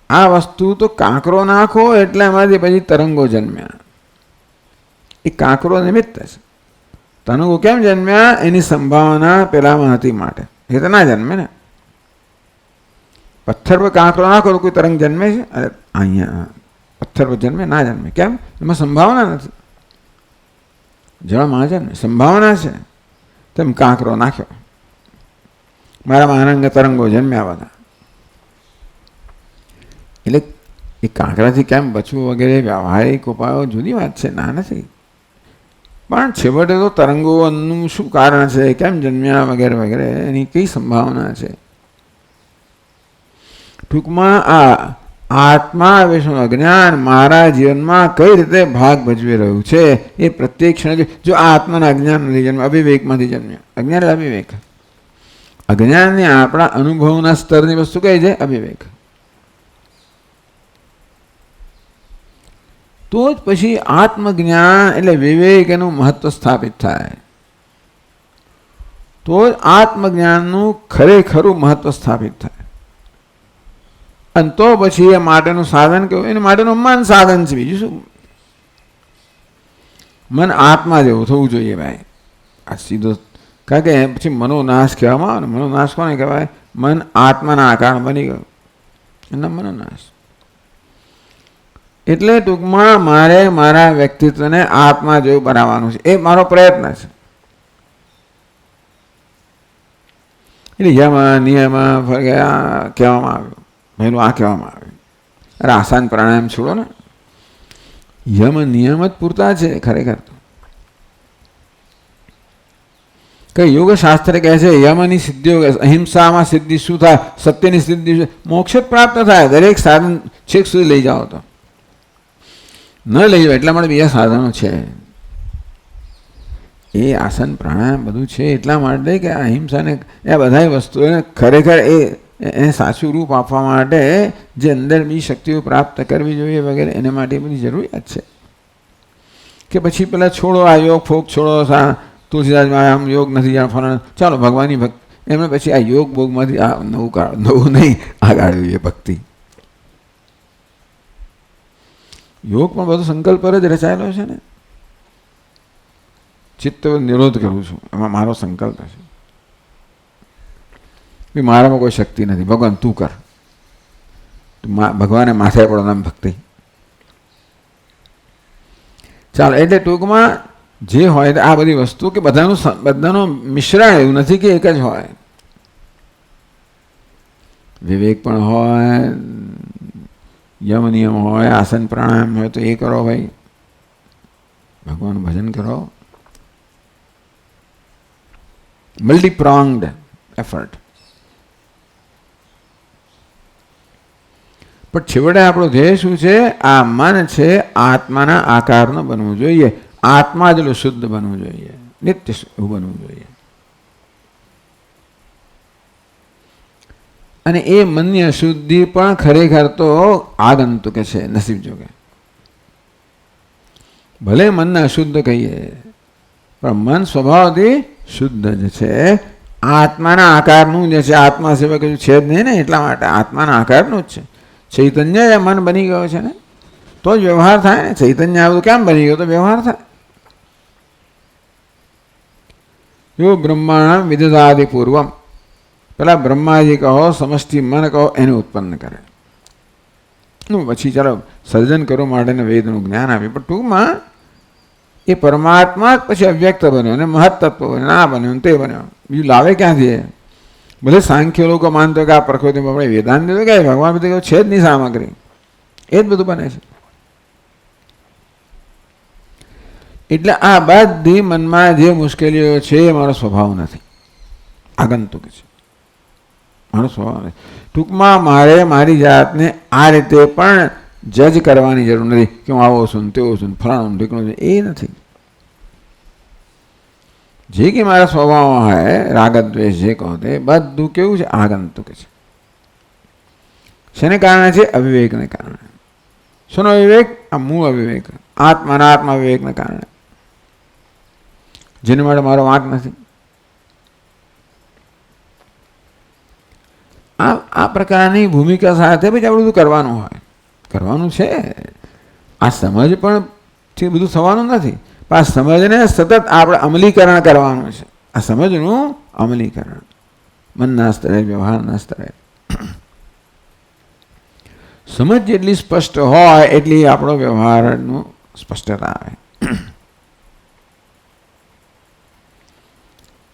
આ વસ્તુ તો કાંકરો નાખો એટલે એમાંથી પછી તરંગો જન્મ્યા. એ કાંકરો નિમિત્ત છે. તરંગો કેમ જન્મ્યા? એની સંભાવના પેલામાં હતી માટે. એ તો ના જન્મે ને. પથ્થર પર કાંકરો નાખો તો કોઈ તરંગ જન્મે છે? અરે અહીંયા પથ્થર પર જન્મે? ના જન્મે. કેમ? એમાં સંભાવના નથી. જળમાં જન્મે સંભાવના છે. તેમ કાંકરો નાખ્યો, મારામાં અનંગ તરંગો જન્મ્યા બધા. એટલે એ કાંકરાથી કેમ બચવું વગેરે વ્યવહારિક ઉપાયો જુદી વાત છે, ના નથી. પણ છેવટે તો તરંગોનું શું કારણ છે, કેમ જન્મ્યા વગેરે વગેરે, એની કઈ સંભાવના છે. ટૂંકમાં આ આત્મા વિશેનું અજ્ઞાન મારા જીવનમાં કઈ રીતે ભાગ ભજવી રહ્યું છે એ પ્રત્યેક ક્ષણે. જો આ આત્માના અજ્ઞાન નથી જન્મ્યા, અવિવેકમાંથી જન્મ્યા. અજ્ઞાન એટલે અવિવેક. અજ્ઞાનને આપણા અનુભવના સ્તરની વસ્તુ કઈ છે? અવિવેક. તો જ પછી આત્મજ્ઞાન એટલે વિવેક એનું મહત્વ સ્થાપિત થાય. તો જ આત્મજ્ઞાનનું ખરેખરું મહત્વ સ્થાપિત થાય. અને તો પછી એ માટેનું સાધન કેવું? એને માટેનું મન સાધન છે. બીજું શું? મન આત્મા જેવું થવું જોઈએ ભાઈ. આ સીધો. કારણ કે પછી મનોનાશ કહેવામાં આવે ને. મનોનાશ કોને કહેવાય? મન આત્માના આકાર બની ગયું, એના મનોનાશ. એટલે ટૂંકમાં મારે મારા વ્યક્તિત્વને આત્મા જેવું બનાવવાનું છે. એ મારો પ્રયત્ન છે. એટલે યમ નિયમ કહેવામાં આવ્યું, પહેલું આ કહેવામાં આવ્યું. અરે આસાન પ્રાણાયામ છોડો ને. યમ નિયમ જ પૂરતા છે ખરેખર તો. કઈ યોગશાસ્ત્ર કહે છે યમની સિદ્ધિઓ, અહિંસામાં સિદ્ધિ શું થાય? સત્યની સિદ્ધિ શું? મોક્ષ જ પ્રાપ્ત થાય. દરેક સાધન છેક સુધી લઈ જાઓ તો ન લઈ જાઓ એટલા માટે બીજા સાધનો છે. એ આસન પ્રાણાયામ બધું છે એટલા માટે કે અહિંસાને એ બધા વસ્તુઓને ખરેખર એને સાચું રૂપ આપવા માટે જે અંદર બી શક્તિઓ પ્રાપ્ત કરવી જોઈએ વગેરે એના માટે બધી જરૂરિયાત છે. કે પછી પેલા છોડો આ યોગ ફોક છોડો, તુલસીદાસમાં આમ યોગ નથી જાણવાનો, ચાલો ભગવાનની ભક્તિ. એમને પછી આ યોગ ભોગમાંથી આ નવું નહીં આગાડ્યું એ ભક્તિ. યોગ પણ બધો સંકલ્પ પર જ રચાયેલો છે ને. ચિત્ત નિરોધ કરું છું, એમાં મારો સંકલ્પ છે. મારામાં કોઈ શક્તિ નથી. ભગવાન તું કર. ભગવાને માથે પડો નામ ભક્તિ. ચાલો એટલે ટૂંકમાં જે હોય આ બધી વસ્તુ કે બધાનું મિશ્રણ એવું નથી કે એક જ હોય. વિવેક પણ હોય, યમ નિયમ હોય, આસન પ્રાણાયામ હોય તો એ કરો ભાઈ. ભગવાનનું ભજન કરો. મલ્ટીપ્રોંગ્ડ એફર્ટ. પણ છેવટે આપણો ધ્યેય શું છે? આ મન છે આત્માના આકારનું બનવું જોઈએ. આત્મા જેટલું શુદ્ધ બનવું જોઈએ, નિત્ય બનવું જોઈએ. અને એ મનની અશુદ્ધિ પણ ખરેખર તો આગંતુક છે, નસીબ જોગે. ભલે મનને અશુદ્ધ કહીએ પણ મન સ્વભાવથી શુદ્ધ જ છે. આત્માના આકારનું જે છે, આત્મા સિવાય કશું છે જ નહીં ને. એટલા માટે આત્માના આકારનું જ છે. ચૈતન્ય એ મન બની ગયો છે ને, તો જ વ્યવહાર થાય ને. ચૈતન્ય આવું કેમ બની ગયો? તો વ્યવહાર થાય. યો બ્રહ્માણમ વિદધાદિ પૂર્વમ. પેલા બ્રહ્માજી કહો, સમષ્ટિ મન કહો, એને ઉત્પન્ન કરે. પછી ચાલો સર્જન કરવા માટેને વેદનું જ્ઞાન આપ્યું. પણ ટૂંકમાં એ પરમાત્મા જ પછી અવ્યક્ત બન્યો અને મહત્તત્વ બન્યો, આ બન્યો તે બન્યો. બીજું લાવે ક્યાંથી? ભલે સાંખ્ય લોકો માનતો કે આ પ્રકૃતિ આપણે વેદાંત તો કે ભગવાન બધું છે જ નહીં સામગ્રી, એ જ બધું બને છે. એટલે આ બધી મનમાં જે મુશ્કેલીઓ છે એ મારો સ્વભાવ નથી, આગંતુક છે. મારો સ્વભાવ નથી. ટૂંકમાં મારે મારી જાતને આ રીતે પણ જજ કરવાની જરૂર નથી કે હું આવો છું તેવો છું ફલાણું ઢીકણું છે, એ નથી. જે કે મારા સ્વભાવમાં હોય રાગ દ્વેષ જે કહો તે બધું કેવું છે? આગંતુક છે. શેને કારણે છે? અવિવેકને કારણે. શેનો અવિવેક? આ મૂળ અવિવેક, આત્માના આત્મા વિવેકને કારણે, જેને માટે મારો વાંક નથી. આ પ્રકારની ભૂમિકા સાથે પછી આપણે બધું કરવાનું હોય, કરવાનું છે. આ સમજ પણ બધું થવાનું નથી, પણ આ સમજને સતત આપણે અમલીકરણ કરવાનું છે. આ સમજનું અમલીકરણ મનના સ્તરે, વ્યવહારના સ્તરે. સમજ જેટલી સ્પષ્ટ હોય એટલી આપણો વ્યવહારનું સ્પષ્ટતા આવે.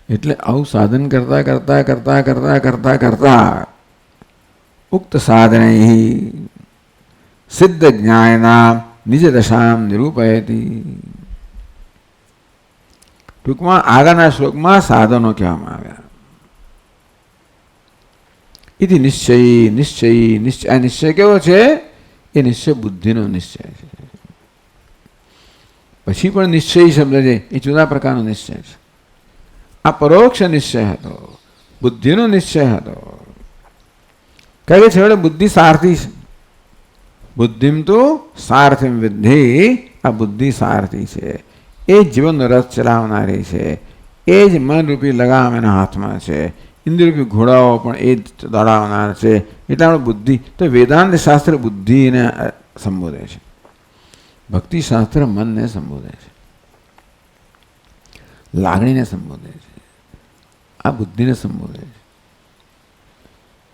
એટલે આવું સાધન કરતા કરતા કરતા કરતા કરતા કરતા ઉક્ત સાધને સિદ્ધ જ્ઞાયના નિજ દશામ નિરૂપયતી. ટૂંકમાં આગળના શ્લોકમાં સાધનો કહેવામાં આવ્યા. એથી નિશ્ચયી નિશ્ચયી નિશ્ચય. આ નિશ્ચય કેવો છે? એ નિશ્ચય બુદ્ધિનો નિશ્ચય છે. પછી પણ નિશ્ચયી શબ્દ છે એ જુદા પ્રકારનો નિશ્ચય છે. આ પરોક્ષ નિશ્ચય હતો, બુદ્ધિનો નિશ્ચય હતો. કહે છે બુદ્ધિ સારથી છે. બુદ્ધિમ તો સારથિમ વિદ્ધિ. આ બુદ્ધિ સારથી છે, એ જીવનનો રથ ચલાવનારી છે, એ જ મનરૂપી લગામ એના હાથમાં છે, ઇન્દ્રિયરૂપી ઘોડાઓ પણ એ જ દોડાવનાર છે. એટલે આપણે બુદ્ધિ તો વેદાંત શાસ્ત્ર બુદ્ધિને સંબોધે છે, ભક્તિ શાસ્ત્ર મનને સંબોધે છે, લાગણીને સંબોધે છે, આ બુદ્ધિને સંબોધે છે.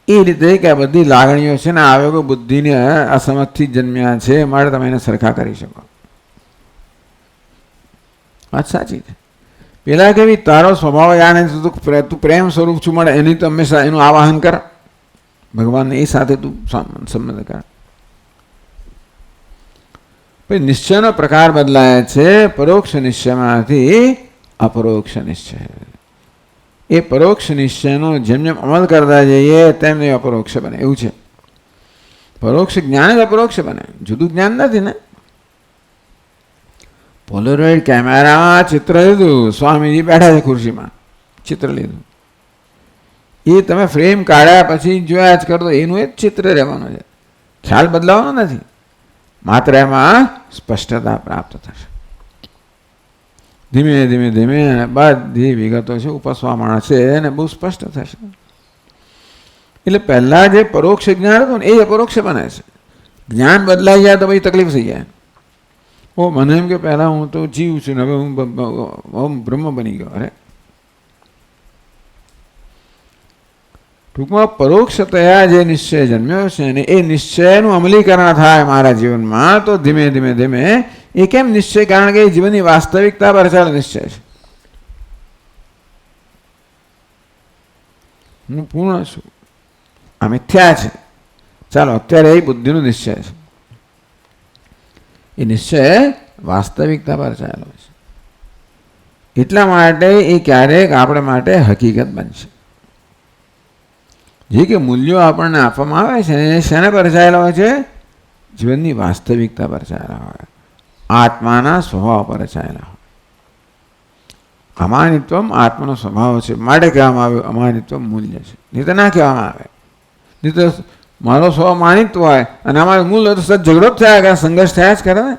એ રીતે કે આ બધી લાગણીઓ છે ને આવેગો બુદ્ધિને અસમજથી જન્મ્યા છે, માટે તમે એને સરખા કરી શકો. વાત સાચી છે. પેલા કેવી તારો સ્વભાવ યાને તું પ્રેમ સ્વરૂપ છું મળે એની તો હંમેશા એનું આવાહન કર, ભગવાનને એ સાથે તું સંબંધ કર. પછી નિશ્ચયનો પ્રકાર બદલાય છે. પરોક્ષ નિશ્ચયમાંથી અપરોક્ષ નિશ્ચય. એ પરોક્ષ નિશ્ચયનો જેમ જેમ અમલ કરતા જઈએ તેમ તેમ અપરોક્ષ બને. એવું છે. પરોક્ષ જ્ઞાન જ અપરોક્ષ બને, જુદું જ્ઞાન નથી ને. પોલરોઇડ કેમેરામાં ચિત્ર લીધું, સ્વામીજી બેઠા છે ખુરશીમાં, ચિત્ર લીધું, એ તમે ફ્રેમ કાઢ્યા પછી જોયા જ કરો, એનું એ જ ચિત્ર રહેવાનું છે, ખ્યાલ બદલાવાનો નથી. માત્ર એમાં સ્પષ્ટતા પ્રાપ્ત થશે. ધીમે ધીમે ધીમે બધી વિગતો છે ઉપસવા મળશે અને બહુ સ્પષ્ટ થશે. એટલે પહેલાં જે પરોક્ષ જ્ઞાન હતું ને એ અપરોક્ષ બને છે. જ્ઞાન બદલાઈ જાય તો પછી તકલીફ થઈ જાય. ઓ મને એમ કે પહેલાં હું તો જીવ છું ને હવે હું બ્રહ્મ બની ગયો. અરે ટૂંકમાં પરોક્ષતયા જે નિશ્ચય જન્મ્યો છે ને એ નિશ્ચયનું અમલીકરણ થાય મારા જીવનમાં તો ધીમે ધીમે ધીમે એ કેમ નિશ્ચય? કારણ કે એ જીવનની વાસ્તવિકતા પર ચાલો નિશ્ચય છે. હું પૂર્ણ છું, આ મિથ્યા છે. ચાલો અત્યારે એ બુદ્ધિનો નિશ્ચય છે. એ નિશ્ચય વાસ્તવિકતા પર ચાલો છે. એટલા માટે એ ક્યારેક આપણે માટે હકીકત બનશે. જે કે મૂલ્યો આપણને આપવામાં આવે છે એ શેના પર ચાલેલા હોય છે? જીવનની વાસ્તવિકતા પર ચાલેલા હોય, આત્માના સ્વભાવ પર ચાલેલા હોય. અમાનિત્વમ આત્માનો સ્વભાવ છે માટે કહેવામાં આવ્યું અમાનિત્વમ મૂલ્ય છે. નહીં તો ના કહેવામાં આવે. નહીં તો મારો સ્વભાવ માનિત્વ હોય અને અમારું મૂલ્ય તો સદ ઝઘડો જ થયા કરે, સંઘર્ષ થયા જ કરે ને.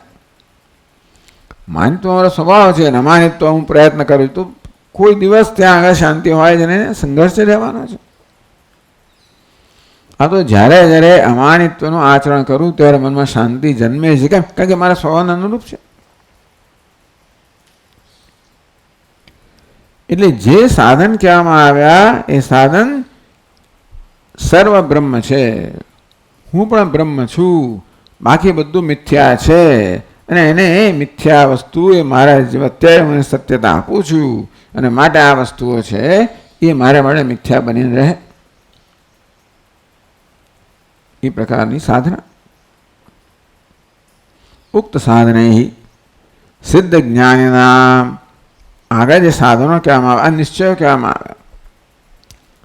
માનિત્વ મારો સ્વભાવ છે અને અમાનિત્વ હું પ્રયત્ન કરું તો કોઈ દિવસ ત્યાં આગળ શાંતિ હોય જ નહીં, સંઘર્ષ રહેવાનો છે. આ તો જ્યારે જ્યારે અમાનિત્વનું આચરણ કરું ત્યારે મનમાં શાંતિ જન્મે છે. કેમ? કારણ કે મારા સ્વભાવને અનુરૂપ છે. એટલે જે સાધન કહેવામાં આવ્યા એ સાધન સર્વ બ્રહ્મ છે. હું પણ બ્રહ્મ છું, બાકી બધું મિથ્યા છે. અને એને મિથ્યા વસ્તુ એ મારા અત્યારે મને સત્યતા આપું છું અને માટે આ વસ્તુઓ છે એ મારા માટે મિથ્યા બનીને રહે. એ પ્રકારની સાધના. ઉક્ત સાધને સિદ્ધ જ્ઞાનીના આગળ જે સાધનો કહેવામાં આવે, આ નિશ્ચયો કહેવામાં આવ્યા,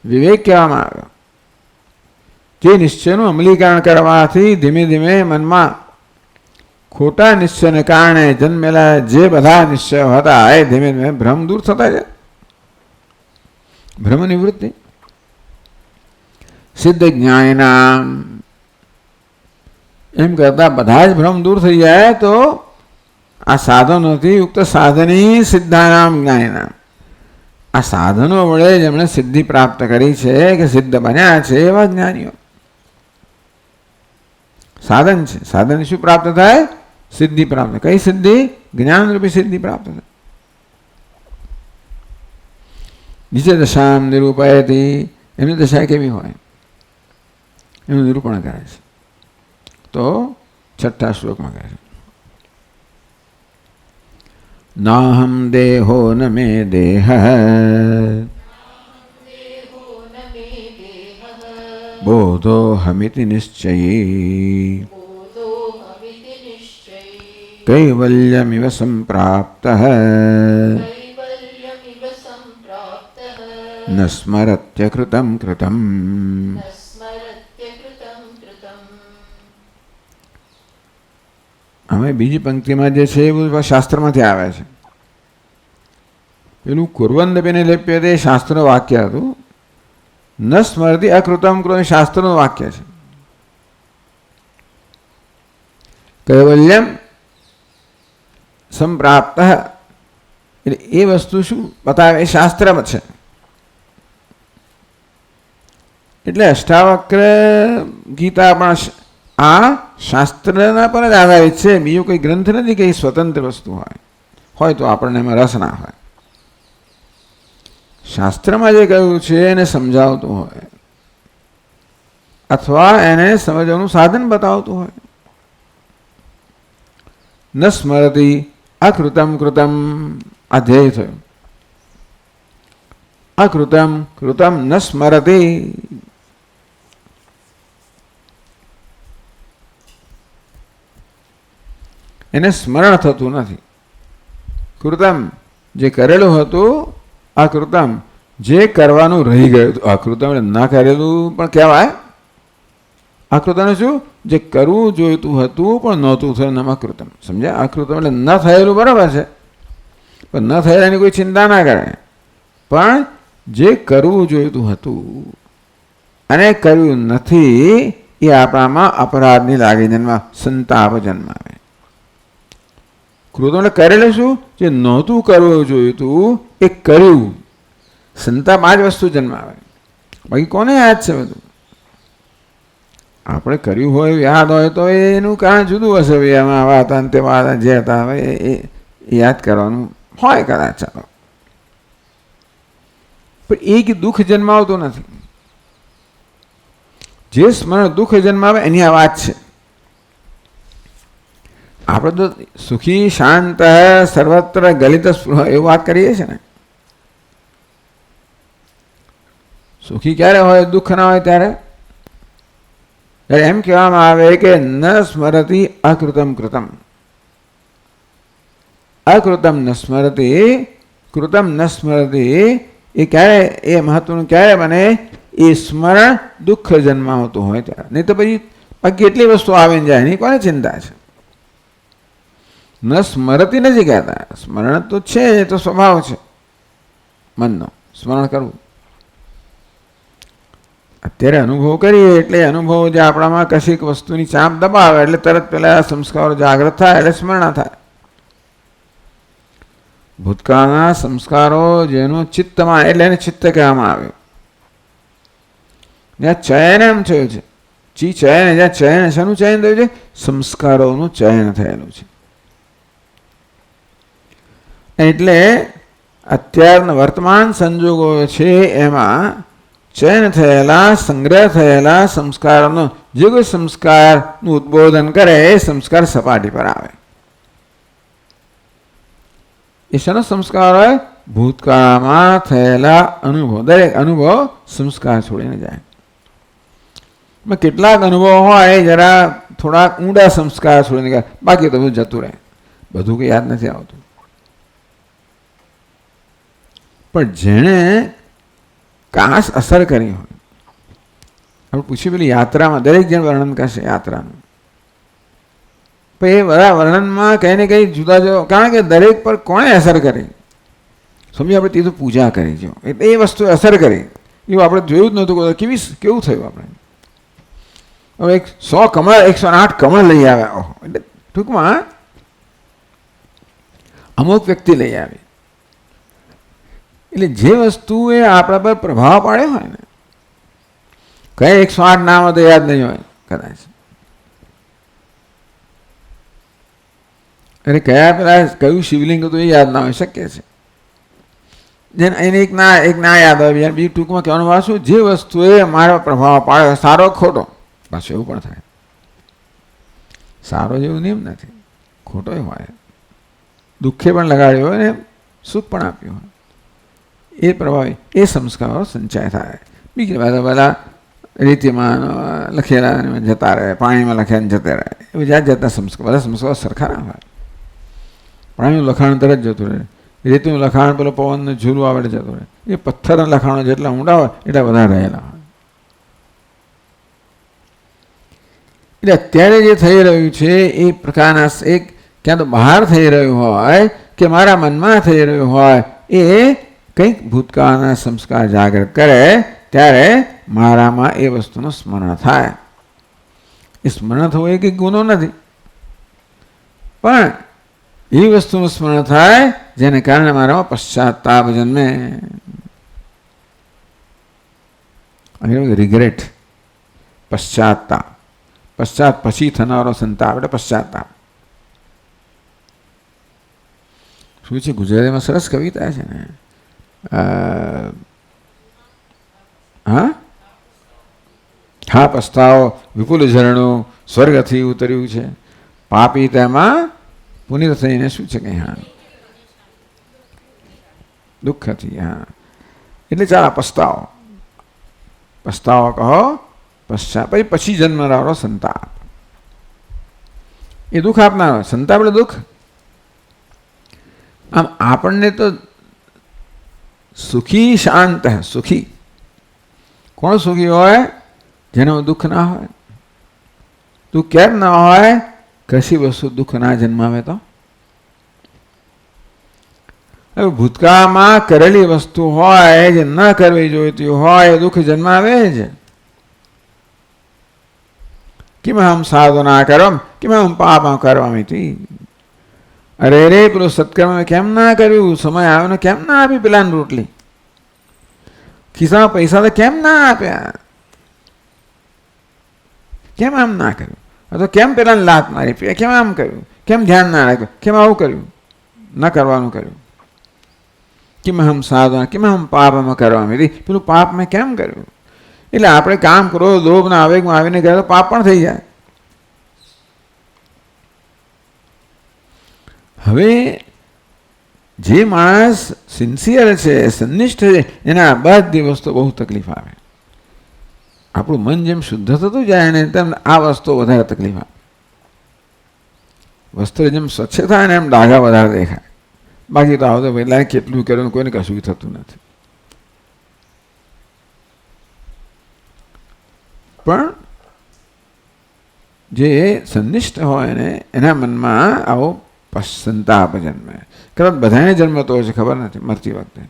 વિવેક કહેવામાં આવ્યો. જે નિશ્ચયનું અમલીકરણ કરવાથી ધીમે ધીમે મનમાં ખોટા નિશ્ચયને કારણે જન્મેલા જે બધા નિશ્ચયો હતા એ ધીમે ધીમે ભ્રમ દૂર થતા જાય. ભ્રમ નિવૃત્તિ સિદ્ધ જ્ઞાનના એમ કરતા બધા જ ભ્રમ દૂર થઈ જાય તો આ સાધનોથી યુક્ત સાધની સિદ્ધાનામ જ્ઞાનના, આ સાધનો વડે જેમણે સિદ્ધિ પ્રાપ્ત કરી છે કે સિદ્ધ બન્યા છે એવા જ્ઞાનીઓ. સાધન છે, સાધન શું પ્રાપ્ત થાય? સિદ્ધિ પ્રાપ્ત. કઈ સિદ્ધિ? જ્ઞાનરૂપી સિદ્ધિ પ્રાપ્ત થાય. નીચે દશામ નિરૂપયતી, એમની દશા કેવી હોય એનું નિરૂપણ કરે છે. તો છઠ્ઠા શ્લોકમાં કહે છે, નાહમ દેહો ન મે દેહ બોધો હમિતિ નિશ્ચયી કૈવલ્યમિવ સંપ્રાપ્ત ન સ્મરત્ય કૃતમ કૃતમ. હવે બીજી પંક્તિમાં જે છે એ બધું શાસ્ત્રમાંથી આવે છે. પેલું કુર્વંદપીને લેપ્ય તે શાસ્ત્રનું વાક્ય હતું. ન સ્મરતી અકૃતમ કૃતમ શાસ્ત્રનું વાક્ય છે. કૈવલ્યમ સંપ્રાપ્ત એટલે એ વસ્તુ શું બતાવે? એ શાસ્ત્રમાં છે. એટલે અષ્ટાવક્ર ગીતા પણ આ શાસ્ત્રના પર જ આધારિત છે. બીજો કોઈ ગ્રંથ નથી કે સ્વતંત્ર વસ્તુ હોય તો આપણને એમાં રસ ના હોય. શાસ્ત્રમાં જે કહ્યું છે એને સમજાવતું હોય અથવા એને સમજવાનું સાધન બતાવતું હોય. ન સ્મરતી અકૃતમ કૃતમ આ ધ્યેય થયું. અકૃતમ કૃતમ ન સ્મરતી, એને સ્મરણ થતું નથી. કૃતમ જે કરેલું હતું, અકૃતમ જે કરવાનું રહી ગયું હતું. અકૃતમ એટલે ના કરેલું પણ કહેવાય. અકૃતમ શું? જે કરવું જોઈતું હતું પણ નહોતું થયું, નામ અકૃતમ. સમજ્યા? અકૃતમ એટલે ન થયેલું બરાબર છે, પણ ન થયેલાની કોઈ ચિંતા ના કરે. પણ જે કરવું જોઈતું હતું અને કર્યું નથી એ આપણામાં અપરાધની લાગી જન્મા, સંતાપ જન્માવે. કૃતમ એટલે કરેલું શું? જે નહોતું કરવું જોઈતું એ કર્યું. સંતાપ આ જ વસ્તુ જન્માવે. બાકી કોને યાદ છે બધું? આપણે કર્યું હોય યાદ હોય તો એનું કારણ જુદું હશે. આમાં આવા હતા ને તેવા હતા જે હતા હવે એ યાદ કરવાનું હોય કદાચ. ચાલો, પણ એ દુઃખ જન્માવતું નથી. જે સ્મરણ દુઃખ જન્માવે એની આ વાત છે. આપણે તો સુખી શાંત સર્વત્ર ગલિત એવું વાત કરીએ છીએ ને. સુખી ક્યારે હોય? દુઃખ ના હોય ત્યારે. એમ કહેવામાં આવે કે ન સ્મરતી અકૃતમ કૃતમ. અકૃતમ ન સ્મરતી, કૃતમ ન સ્મરતી એ ક્યારે? એ મહત્વનું ક્યારે બને? એ સ્મરણ દુઃખ જન્માવતું હોય ત્યારે. નહીં તો પછી કેટલી વસ્તુ આવે ને જાય એની કોને ચિંતા છે? ન સ્મરતી નથી કહેતા. સ્મરણ તો છે, એ તો સ્વભાવ છે મનનો, સ્મરણ કરવું. અત્યારે અનુભવ કરીએ એટલે અનુભવ જે આપણામાં કશીક વસ્તુની ચાંપ દબાવે એટલે તરત પેલા સંસ્કારો જાગૃત થાય એટલે સ્મરણ થાય. ભૂતકાળના સંસ્કારો જેનું ચિત્તમાં, એટલે એને ચિત્ત કહેવામાં આવે. જ્યાં ચયન એમ થયું છે, ચયન, જ્યાં ચયન, શાનું ચયન થયું છે? સંસ્કારોનું ચયન થયેલું છે. એટલે અત્યારના વર્તમાન સંજોગો છે એમાં ચયન થયેલા, સંગ્રહ થયેલા સંસ્કારોનો જે કોઈ સંસ્કારનું ઉદ્બોધન કરે એ સંસ્કાર સપાટી પર આવે. એ શાનો સંસ્કાર હોય? ભૂતકાળમાં થયેલા અનુભવ. દરેક અનુભવ સંસ્કાર છોડીને જાય. કેટલાક અનુભવ હોય જરા થોડાક ઊંડા સંસ્કાર છોડીને ગયા, બાકી તો બધું જતું રહે. બધું કંઈ યાદ નથી આવતું. પણ જેણે ખાસ અસર કરી હોય, આપણે પૂછ્યું પેલી યાત્રામાં દરેક જણ વર્ણન કરશે યાત્રાનું, પણ એ બધા વર્ણનમાં કંઈ ને કંઈ જુદા જુદા, કારણ કે દરેક પર કોણે અસર કરી. સમજી આપણે તે તો પૂજા કરી જો એટલે એ વસ્તુ અસર કરી એવું આપણે જોયું જ નહોતું. કેવું થયું આપણે હવે 100 કમળ 108 કમળ લઈ આવ્યા. એટલે ટૂંકમાં અમુક વ્યક્તિ લઈ આવી એટલે જે વસ્તુ એ આપણા પર પ્રભાવ પાડ્યો હોય ને, કઈ 108 નામ તો યાદ નહીં હોય કદાચ, અરે કયા પેલા કયું શિવલિંગ હતું એ યાદ ના હોય, શક્ય છે. જેને એને એક ના યાદ આવે યાર. બીજું ટૂંકમાં કહેવાનું વાંચું, જે વસ્તુએ મારો પ્રભાવ પાડ્યો, સારો ખોટો, પાછું એવું પણ થાય. સારો જેવું નિયમ નથી, ખોટો હોય, દુઃખે પણ લગાડ્યો હોય ને સુખ પણ આપ્યું હોય, એ પ્રભાવે એ સંસ્કારો સંચય થાય. બીજા બધા રીતિમાં લખેલા જતા રહે, પાણીમાં લખ્યા જતા રહે, એવી જાત જાતના સંસ્કાર. બધા સંસ્કારો સરખા ના હોય. પાણીનું લખાણ તરત જતું રહે, રેતીનું લખાણ પેલો પવનને ઝૂલું આવડે જતું રહે. એ પથ્થરના લખાણો જેટલા ઊંડા હોય એટલા બધા રહેલા હોય. એટલે અત્યારે જે થઈ રહ્યું છે એ પ્રકારના એક ક્યાં તો બહાર થઈ રહ્યું હોય કે મારા મનમાં થઈ રહ્યું હોય, એ કંઈક ભૂતકાળના સંસ્કાર જાગૃત કરે ત્યારે મારામાં એ વસ્તુનું સ્મરણ થાય. એ સ્મરણ થવું એ કંઈ ગુનો નથી, પણ એ વસ્તુનું સ્મરણ થાય જેને કારણે મારામાં પશ્ચાતાપ જન્મે. રિગ્રેટ, પશ્ચાતાપ, પશ્ચાત પછી થનારો સંતાપ એટલે પશ્ચાતાપ. શું છે ગુજરાતીમાં સરસ કવિતા છે ને, હા પસ્તાવો વિપુલ ઝરણું સ્વર્ગથી ઉતર્યું છે, પાપી તેમાં પુનિત થઈને શું છે કે હા દુઃખથી. હા એટલે ચાલો પસ્તાવો, પસ્તાવો કહો, પશ્ચાત પછી જન્મનારો સંતાપ. એ દુઃખ આપનારો સંતાપ એટલે દુઃખ. આમ આપણને તો સુખી શાંત સુખી કોણ સુખી હોય? જેનું દુઃખ ના હોય. દુઃખ કેમ ના હોય? કશી વસ્તુ દુઃખ ના જન્માવે તો. હવે ભૂતકાળમાં કરેલી વસ્તુ હોય જે ન કરવી જોઈતી હોય એ દુઃખ જન્માવે જ. કિમહમ સાધના કરમ કિમહમ પાપમ કરવામિતિ. અરે રે પેલું સત્કર્મ કેમ ના કર્યું? સમય આવ્યો ને કેમ ના આપી પેલાને રોટલી? ખિસ્સામાં પૈસા તો કેમ ના આપ્યા? કેમ આમ ના કર્યું? તો કેમ પેલાને લાત મારી? કેમ આમ કર્યું? કેમ ધ્યાન ના રાખ્યું? કેમ આવું કર્યું? ન કરવાનું કર્યું. કિમહમ સાધના કિમહમ પાપમાં કરવામિતિ. પેલું પાપ મેં કેમ કર્યું? એટલે આપણે કામ કરો લોભના આવેગમાં આવીને ગયા તો પાપ પણ થઈ જાય. હવે જે માણસ સિન્સિયર છે, સંનિષ્ઠ છે, એના બધી વસ્તુ બહુ તકલીફ આવે. આપણું મન જેમ શુદ્ધ થતું જાય ને તેમ આ વસ્તુ વધારે તકલીફ આવે. વસ્ત્ર જેમ સ્વચ્છ થાય ને એમ ડાઘા વધારે દેખાય. બાકી તો આવતો પહેલાં કેટલું કર્યું કોઈને કશું થતું નથી. પણ જે સંનિષ્ઠ હોય ને એના મનમાં આવો સંતાપ જન્મે. કદાચ બધાને જન્મતો હોય છે ખબર નથી. મરતી વખતે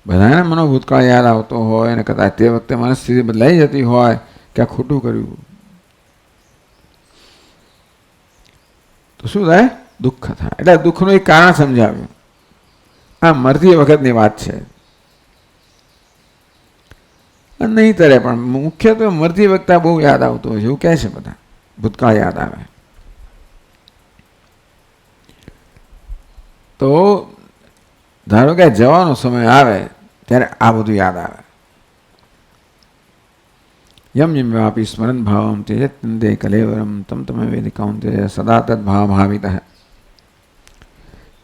બધાને મનો ભૂતકાળ યાદ આવતો હોય અને કદાચ તે વખતે મનસ્થિતિ બદલાઈ જતી હોય કે આ ખોટું કર્યું તો શું થાય? દુઃખ થાય. એટલે દુઃખનું એક કારણ સમજાવ્યું. આ મરતી વખતની વાત છે. નહીં તરે પણ મુખ્યત્વે મરતી વખતે બહુ યાદ આવતું હોય છે એવું કહે છે બધા. ભૂતકાળ યાદ આવે તો ધારો કે જવાનો સમય આવે ત્યારે આ બધું યાદ આવે. યમ યમ વાપી સ્મરણ ભાવમ તે કલેવરમ તમ તમે વેદિકાઉં તે સદા તદ ભાવ ભાવિત.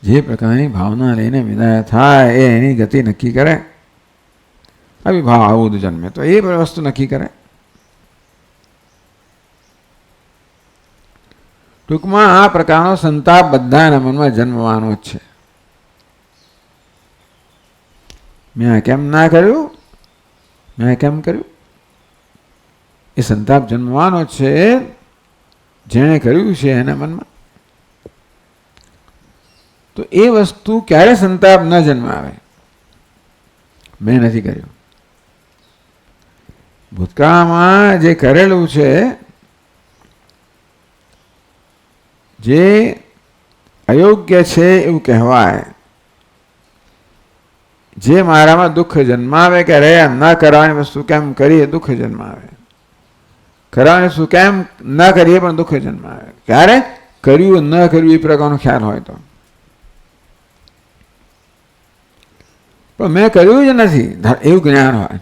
જે પ્રકારની ભાવના લઈને વિદાય થાય એ એની ગતિ નક્કી કરે. અવિભાવ આવું બધું જન્મે તો એ વસ્તુ નક્કી કરે. ટૂંકમાં આ પ્રકારનો સંતાપ બધાના મનમાં જન્મવાનો જ છે. મેં કેમ ના કર્યું? મેં કેમ કર્યું? એ સંતાપ જન્મવાનો છે જેણે કર્યું છે એના મનમાં. તો એ વસ્તુ ક્યારે સંતાપ ન જન્માવે? મેં નથી કર્યું. ભૂતકાળમાં જે કરેલું છે, જે અયોગ્ય છે એવું કહેવાય, જે મારામાં દુઃખ જન્માવે કે રે ન કરવાની વસ્તુ કેમ કરીએ દુઃખ જન્માવે, કરવાની વસ્તુ કેમ ન કરીએ પણ દુઃખ જન્માવે. ક્યારે? કર્યું ન કર્યું એ પ્રકારનો ખ્યાલ હોય તો. પણ મેં કર્યું જ નથી એવું જ્ઞાન હોય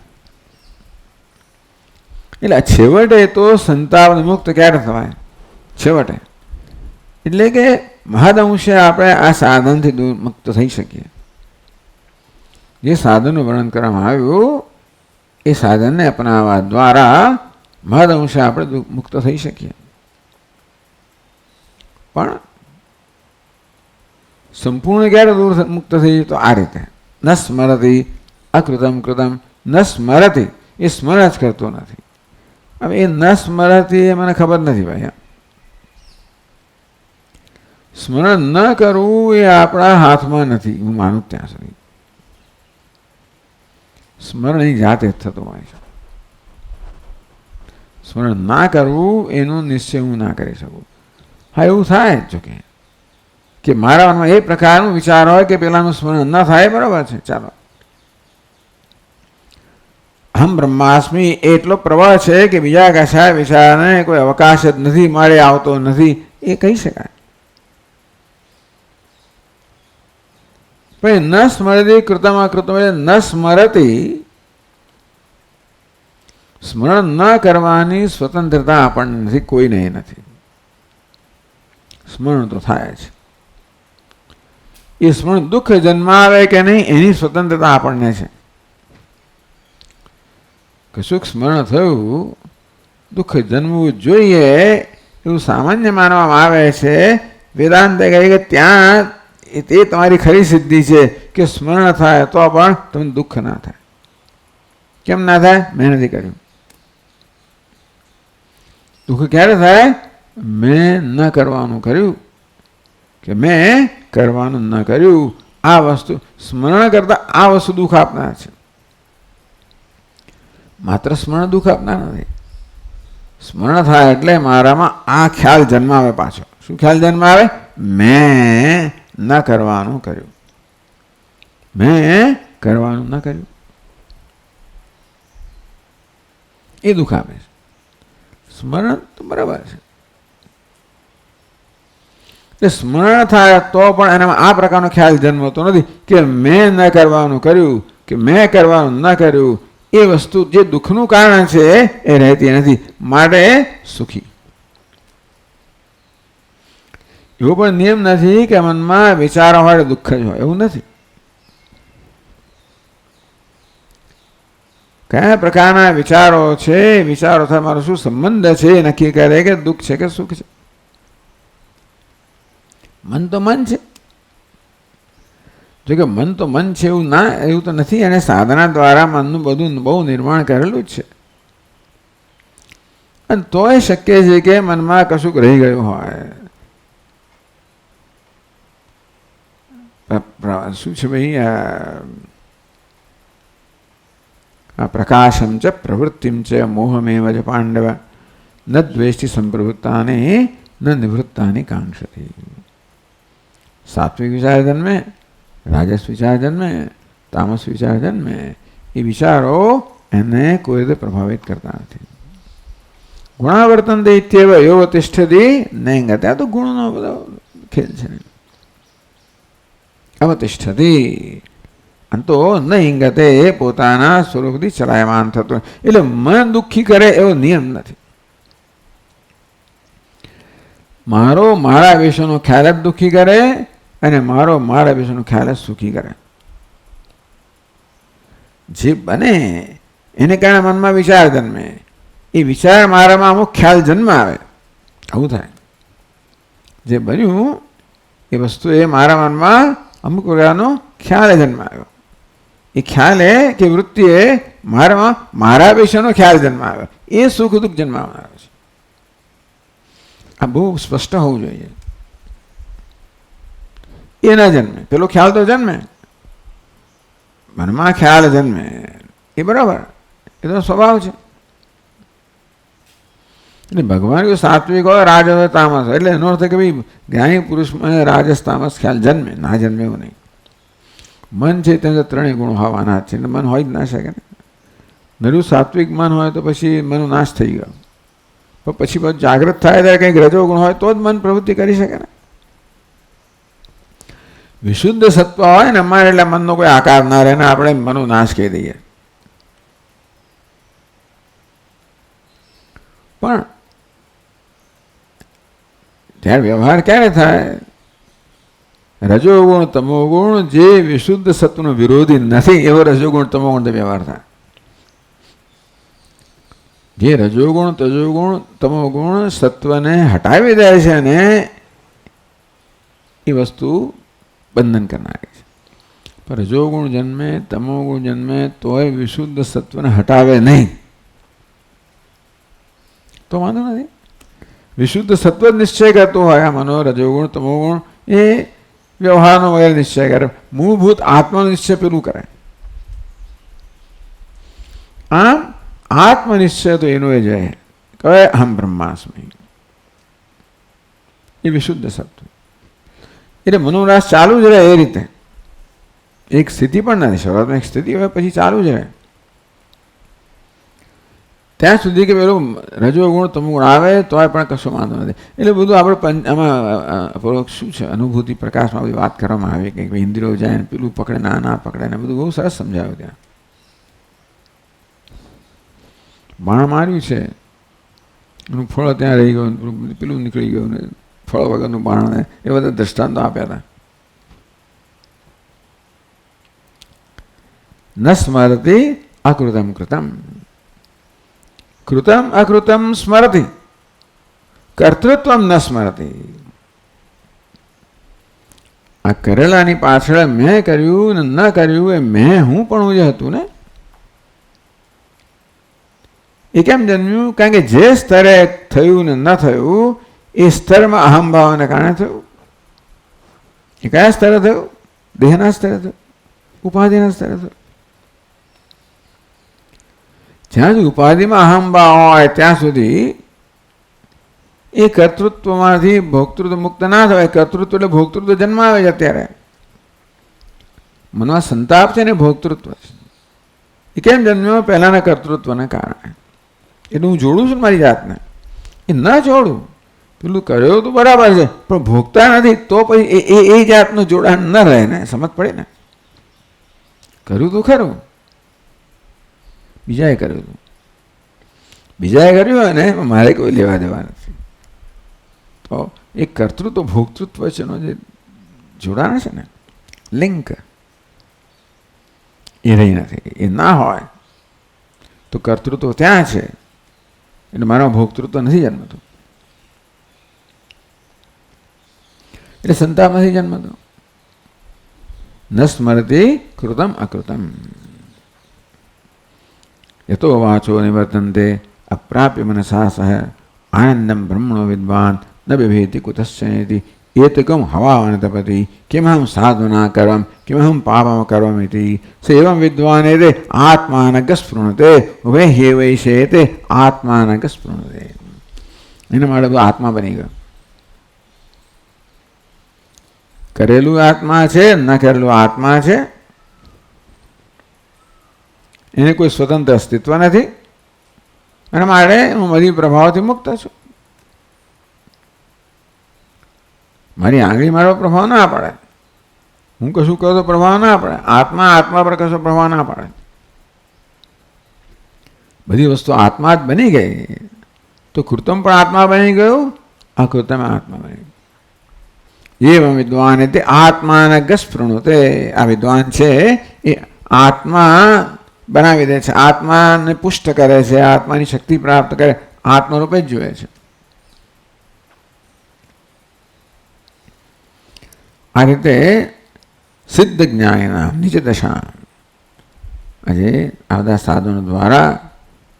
એટલે છેવટે તો સંતાપ મુક્ત ક્યારે થવાય? છેવટે. એટલે કે મહદઅંશે આપણે આ સાધનથી દૂર મુક્ત થઈ શકીએ. જે સાધનનું વર્ણન કરવામાં આવ્યું એ સાધનને અપનાવવા દ્વારા મહદઅંશે આપણે મુક્ત થઈ શકીએ. પણ સંપૂર્ણ ક્યારે દૂર મુક્ત થઈ? તો આ રીતે ન સ્મરતી અકૃતમ કૃતમ ન સ્મરતી, એ સ્મરણ જ કરતો નથી. હવે એ ન સ્મરતી એ મને ખબર નથી ભાઈ. સ્મરણ ન કરવું એ આપણા હાથમાં નથી, હું માનું ત્યાં સુધી. સ્મરણ એની જાતે જ થતું હોય છે. સ્મરણ ના કરવું એનો નિશ્ચય હું ના કરી શકું. હા, એવું થાય જોકે કે મારા મનમાં એ પ્રકારનો વિચાર હોય કે પેલાનું સ્મરણ ન થાય, બરાબર છે, ચાલો. હમ બ્રહ્માસ્મિ એટલો પ્રવાહ છે કે બીજા કશા વિચારને કોઈ અવકાશ જ નથી, મારે આવતો નથી, એ કહી શકાય. પણ ન સ્મરતી કૃતમ અકૃતમ ન સ્મરતી, સ્મરણ ન કરવાની સ્વતંત્રતા આપણને નથી, કોઈને નથી. સ્મરણ તો થાય છે. એ સ્મરણ દુઃખ જન્માવે કે નહીં એની સ્વતંત્રતા આપણને છે. કશુંક સ્મરણ થયું, દુઃખ જન્મવું જોઈએ એવું સામાન્ય માનવામાં આવે છે. વેદાંતે કહે કે ત્યાં તે તમારી ખરી સિદ્ધિ છે કે સ્મરણ થાય તો પણ તમને દુઃખ ના થાય. કેમ ના થાય? મેં નથી કર્યું. દુઃખ ક્યારે થાય? મેં ન કરવાનું કર્યું કે મેં કરવાનું ન કર્યું. આ વસ્તુ સ્મરણ કરતા આ વસ્તુ દુઃખ આપનાર છે. માત્ર સ્મરણ દુઃખ આપનાર નથી. સ્મરણ થાય એટલે મારામાં આ ખ્યાલ જન્માવે પાછો. શું ખ્યાલ જન્માવે? મેં ન કરવાનું કર્યું. મેં કરવાનું ન કર્યું. એ દુઃખ આપે છે. સ્મરણ તો બરાબર છે. એટલે સ્મરણ થાય તો પણ એનામાં આ પ્રકારનો ખ્યાલ જન્મતો નથી કે મેં ન કરવાનું કર્યું કે મેં કરવાનું ન કર્યું. એ વસ્તુ જે દુઃખનું કારણ છે એ રહેતી નથી, માટે સુખી. એવો પણ નિયમ નથી કે મનમાં વિચારો હોય દુઃખ જ હોય, એવું નથી. કયા પ્રકારના વિચારો છે, વિચારો થાય મારો શું સંબંધ છે એ નક્કી કરે કે દુઃખ છે કે સુખ છે. મન તો મન છે. જો કે મન તો મન છે એવું તો નથી. અને સાધના દ્વારા મનનું બધું બહુ નિર્માણ કરેલું જ છે. અને તોય શક્ય છે કે મનમાં કશુંક રહી ગયું હોય. શું છે ભાઈ? આ પ્રકાશમ ચ પ્રવૃત્તિમ ચ મોહમેવ જ પાંડવ ન દ્વેષ્ટિ સંપ્રવૃત્તાને ન નિવૃત્તાની કાંક્ષતી. સાત્વિક વિચાર જન્મે, રાજસ વિચાર જન્મે, તામસ વિચાર જન્મે. એ વિચારો એને કોઈ રીતે પ્રભાવિત કરતા નથી. ગુણાવર્તન દૈત્યવ યોગ તિષ્ઠતી નહીં ગતે. આ તો ગુણનો બધો ખેલ છે. અવતિષ્ઠતી તો નહીં ગતે પોતાના સ્વરૂપથી ચલાયમાન થતું. એટલે મન દુઃખી કરે એવો નિયમ નથી. મારો મારા વિશેનો ખ્યાલ જ દુઃખી કરે અને મારો મારા વિશેનો ખ્યાલ જ સુખી કરે. જે બને એને કારણે મનમાં વિચાર જન્મે. એ વિચાર મારામાં અમુક ખ્યાલ જન્માવે. આવું થાય. જે બન્યું એ વસ્તુ એ મારા મનમાં અમુક પ્રકારનો ખ્યાલ જન્માવ્યો. એ ખ્યાલે કે વૃત્તિએ મારામાં મારા વિશેનો ખ્યાલ જન્માવ્યો. એ સુખ દુઃખ જન્માવનારો છે. આ બહુ સ્પષ્ટ હોવું જોઈએ. એ ના જન્મે, પેલો ખ્યાલ તો જન્મે, મનમાં ખ્યાલ જન્મે, એ બરાબર, એ તો સ્વભાવ છે. એટલે ભગવાન જો સાત્વિક હોય, રાજ હોય, તામસ હોય, એટલે એનો અર્થ કે ભાઈ જ્ઞાની પુરુષમાં રાજસ તામસ ખ્યાલ જન્મે, ના જન્મે એવું નહીં. મન છે તેને ત્રણેય ગુણો હોવાના છે, મન હોય જ ના શકે ને. નરું સાત્વિક મન હોય તો પછી મનનો નાશ થઈ ગયો, પણ પછી બધું જાગૃત થાય ત્યારે કંઈક રજો ગુણ હોય તો જ મન પ્રવૃત્તિ કરી શકે ને. વિશુદ્ધ સત્વ હોય ને અમારે, એટલે મનનો કોઈ આકાર ના રહે ને આપણે મનનો નાશ કહી દઈએ. પણ ત્યારે વ્યવહાર ક્યારે થાય? રજોગુણ તમોગુણ જે વિશુદ્ધ સત્વનો વિરોધી નથી એવો રજોગુણ તમોગુણ વ્યવહાર થાય. જે રજોગુણ તજોગુણ તમોગુણ સત્વને હટાવી દે છે ને એ વસ્તુ બંધન કરનારી છે. પણ રજોગુણ જન્મે તમોગુણ જન્મે તોય વિશુદ્ધ સત્વને હટાવે નહીં તો વાંધો નથી. વિશુદ્ધ સત્વ જ નિશ્ચય કરતો હોય આ મનો રજોગુણ તમોગુણ એ વ્યવહારનો વગેરે નિશ્ચય કરે, મૂળભૂત આત્માનો નિશ્ચય પેલું કરે. આમ આત્મનિશ્ચય તો એનો એ જાય કહે અહમ બ્રહ્માસ્મિ, એ વિશુદ્ધ સત્વ. એટલે મનોરાશ ચાલુ જ રહે એ રીતે, એક સ્થિતિ પણ નથી. શરૂઆતમાં એક સ્થિતિ હોય પછી ચાલુ જ રહે ત્યાં સુધી કે પેલું રજોગુણ તમોગુણ આવે તોય પણ કશો વાંધો નથી. એટલે બધું આપણે આમાં શું છે અનુભૂતિ પ્રકાશમાં બધી વાત કરવામાં આવી કે ઇન્દ્રિયો જાય ને પેલું પકડે ના પકડે ને બધું બહુ સરસ સમજાવ્યું. ત્યાં બાણ માર્યું છે એનું ફળ ત્યાં રહી ગયું, પેલું નીકળી ગયું ને ફળ વગરનું બાણ ને એ બધા દ્રષ્ટાંતો આપ્યા હતા. ન સ્મરતી અકૃતમ કૃતમ, કૃતમ અકૃતમ સ્મરતી, કર્તૃત્વમ ન સ્મરતી. આ કરેલાની પાછળ મેં કર્યું ને ન કર્યું એ મેં હું પણ જે હતું ને એ કેમ જન્મ્યું? કારણ કે જે સ્તરે થયું ને ન થયું એ સ્તરમાં અહમભાવને કારણે થયું. એ કયા સ્તરે થયું? દેહના સ્તરે થયું, ઉપાધિના સ્તરે થયું. જ્યાં સુધી ઉપાધિમાં અહમભાવ હોય ત્યાં સુધી એ કર્તૃત્વમાંથી ભોક્તૃત્વ મુક્ત ના થવાય. કર્તૃત્વ એટલે ભોક્તૃત્વ જન્મ આવે છે. અત્યારે મનમાં સંતાપ છે ને ભોક્તૃત્વ છે. એ કેમ જન્મ્યો? પહેલાના કર્તૃત્વને કારણે. એટલે હું જોડું છું મારી જાતને, એ ના જોડું. પેલું કર્યો તો બરાબર છે પણ ભોગતા નથી તો પછી એ જાતનું જોડાણ ન રહે ને, સમજ પડે ને. કર્યું તો ખરું, બીજાએ કર્યું હતું, બીજાએ કર્યું હોય ને મારે કોઈ લેવા દેવા નથી. તો એ કર્તૃત્વ ભોક્તૃત્વ વચ્ચેનો જે જોડાણ છે ને, લિંક, એ રહી નથી. એ ના હોય તો કર્તૃત્વ ત્યાં છે એટલે મારા ભોક્તૃત્વ નથી જન્મતું, એટલે સંતાપ નથી જન્મતો. ન સ્મરતી કૃતમ અકૃતમ યતો વાચો નિવર્તન્તે અપ્રાપ્ય મનસા સહ આનંદમ બ્રહ્મણો વિદ્વાન ન બિભેતિ કુતશ્ચનેતિ એતકમ હવાવન તપતિ કિમહમ સાધુના કરમ કિમહમ પાપમ કરવમિતિ સેવમ વિદ્વાનેતે આત્માનગ સ્પૃણતે વે હેવૈશેતે આત્માનગ સ્પૃણતે. એના માટે આત્મા બની ગયો. કરેલું આત્મા છે, ન કરેલું આત્મા છે. એને કોઈ સ્વતંત્ર અસ્તિત્વ નથી. અને માટે હું બધી પ્રભાવથી મુક્ત છું. મારી આંગળી મારો પ્રભાવ ના પડે, હું કશું કહું તો પ્રભાવ ના પડે. આત્મા પર કશો પ્રભાવ ના પડે. બધી વસ્તુ આત્મા જ બની ગઈ તો કૃતમ પણ આત્મા બની ગયું, અકૃતમ આત્મા બની ગયું. એવમ વિદ્વાન તે આત્માનગ સ્પૃણુતે. આ વિદ્વાન છે એ આત્મા બનાવી દે છે, આત્માને પુષ્ટ કરે છે, આત્માની શક્તિ પ્રાપ્ત કરે, આત્મરૂપે જ જોઈએ છે. આ રીતે સિદ્ધ જ્ઞાનના નીચ દશા આજે આ બધા સાધનો દ્વારા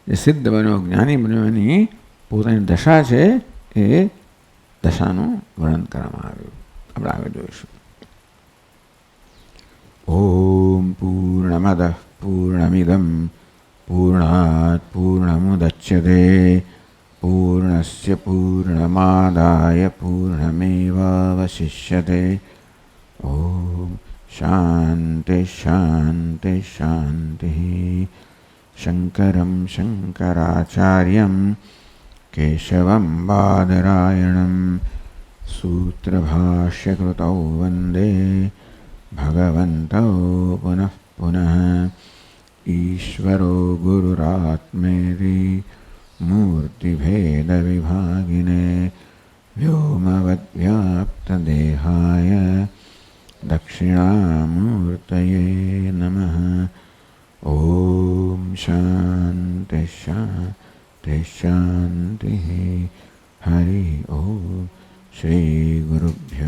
જે સિદ્ધ બન્યો, જ્ઞાની બન્યો, એની પોતાની દશા છે એ દશાનું વર્ણન કરવામાં આવ્યું. આપણે આગળ જોઈશું. ઓમ પૂર્ણમદ પૂર્ણમિદમ પૂર્ણાત પૂર્ણમુદચ્યતે પૂર્ણસ્ય પૂર્ણમાદાય પૂર્ણમેવાવશિષ્યતે. ઓમ શાંતિ શાંતિ શાંતિ. શંકરમ શંકરાચાર્યમ કેશવમ બાદરાયણમ સૂત્રભાષ્યકૃતૌ વંદે ભગવन्तौ પુનઃ પુનઃ. ઈશ્વરો ગુરુરાત્મેતિ મૂર્તિભેદવિભાગિને વ્યોમવદ્વ્યાપ્તદેહાય દક્ષિણામૂર્તયે નમઃ. ઓમ શાંતિ શાંતિ શાંતિ. હરિ ઓમ. શ્રી ગુરુભ્યો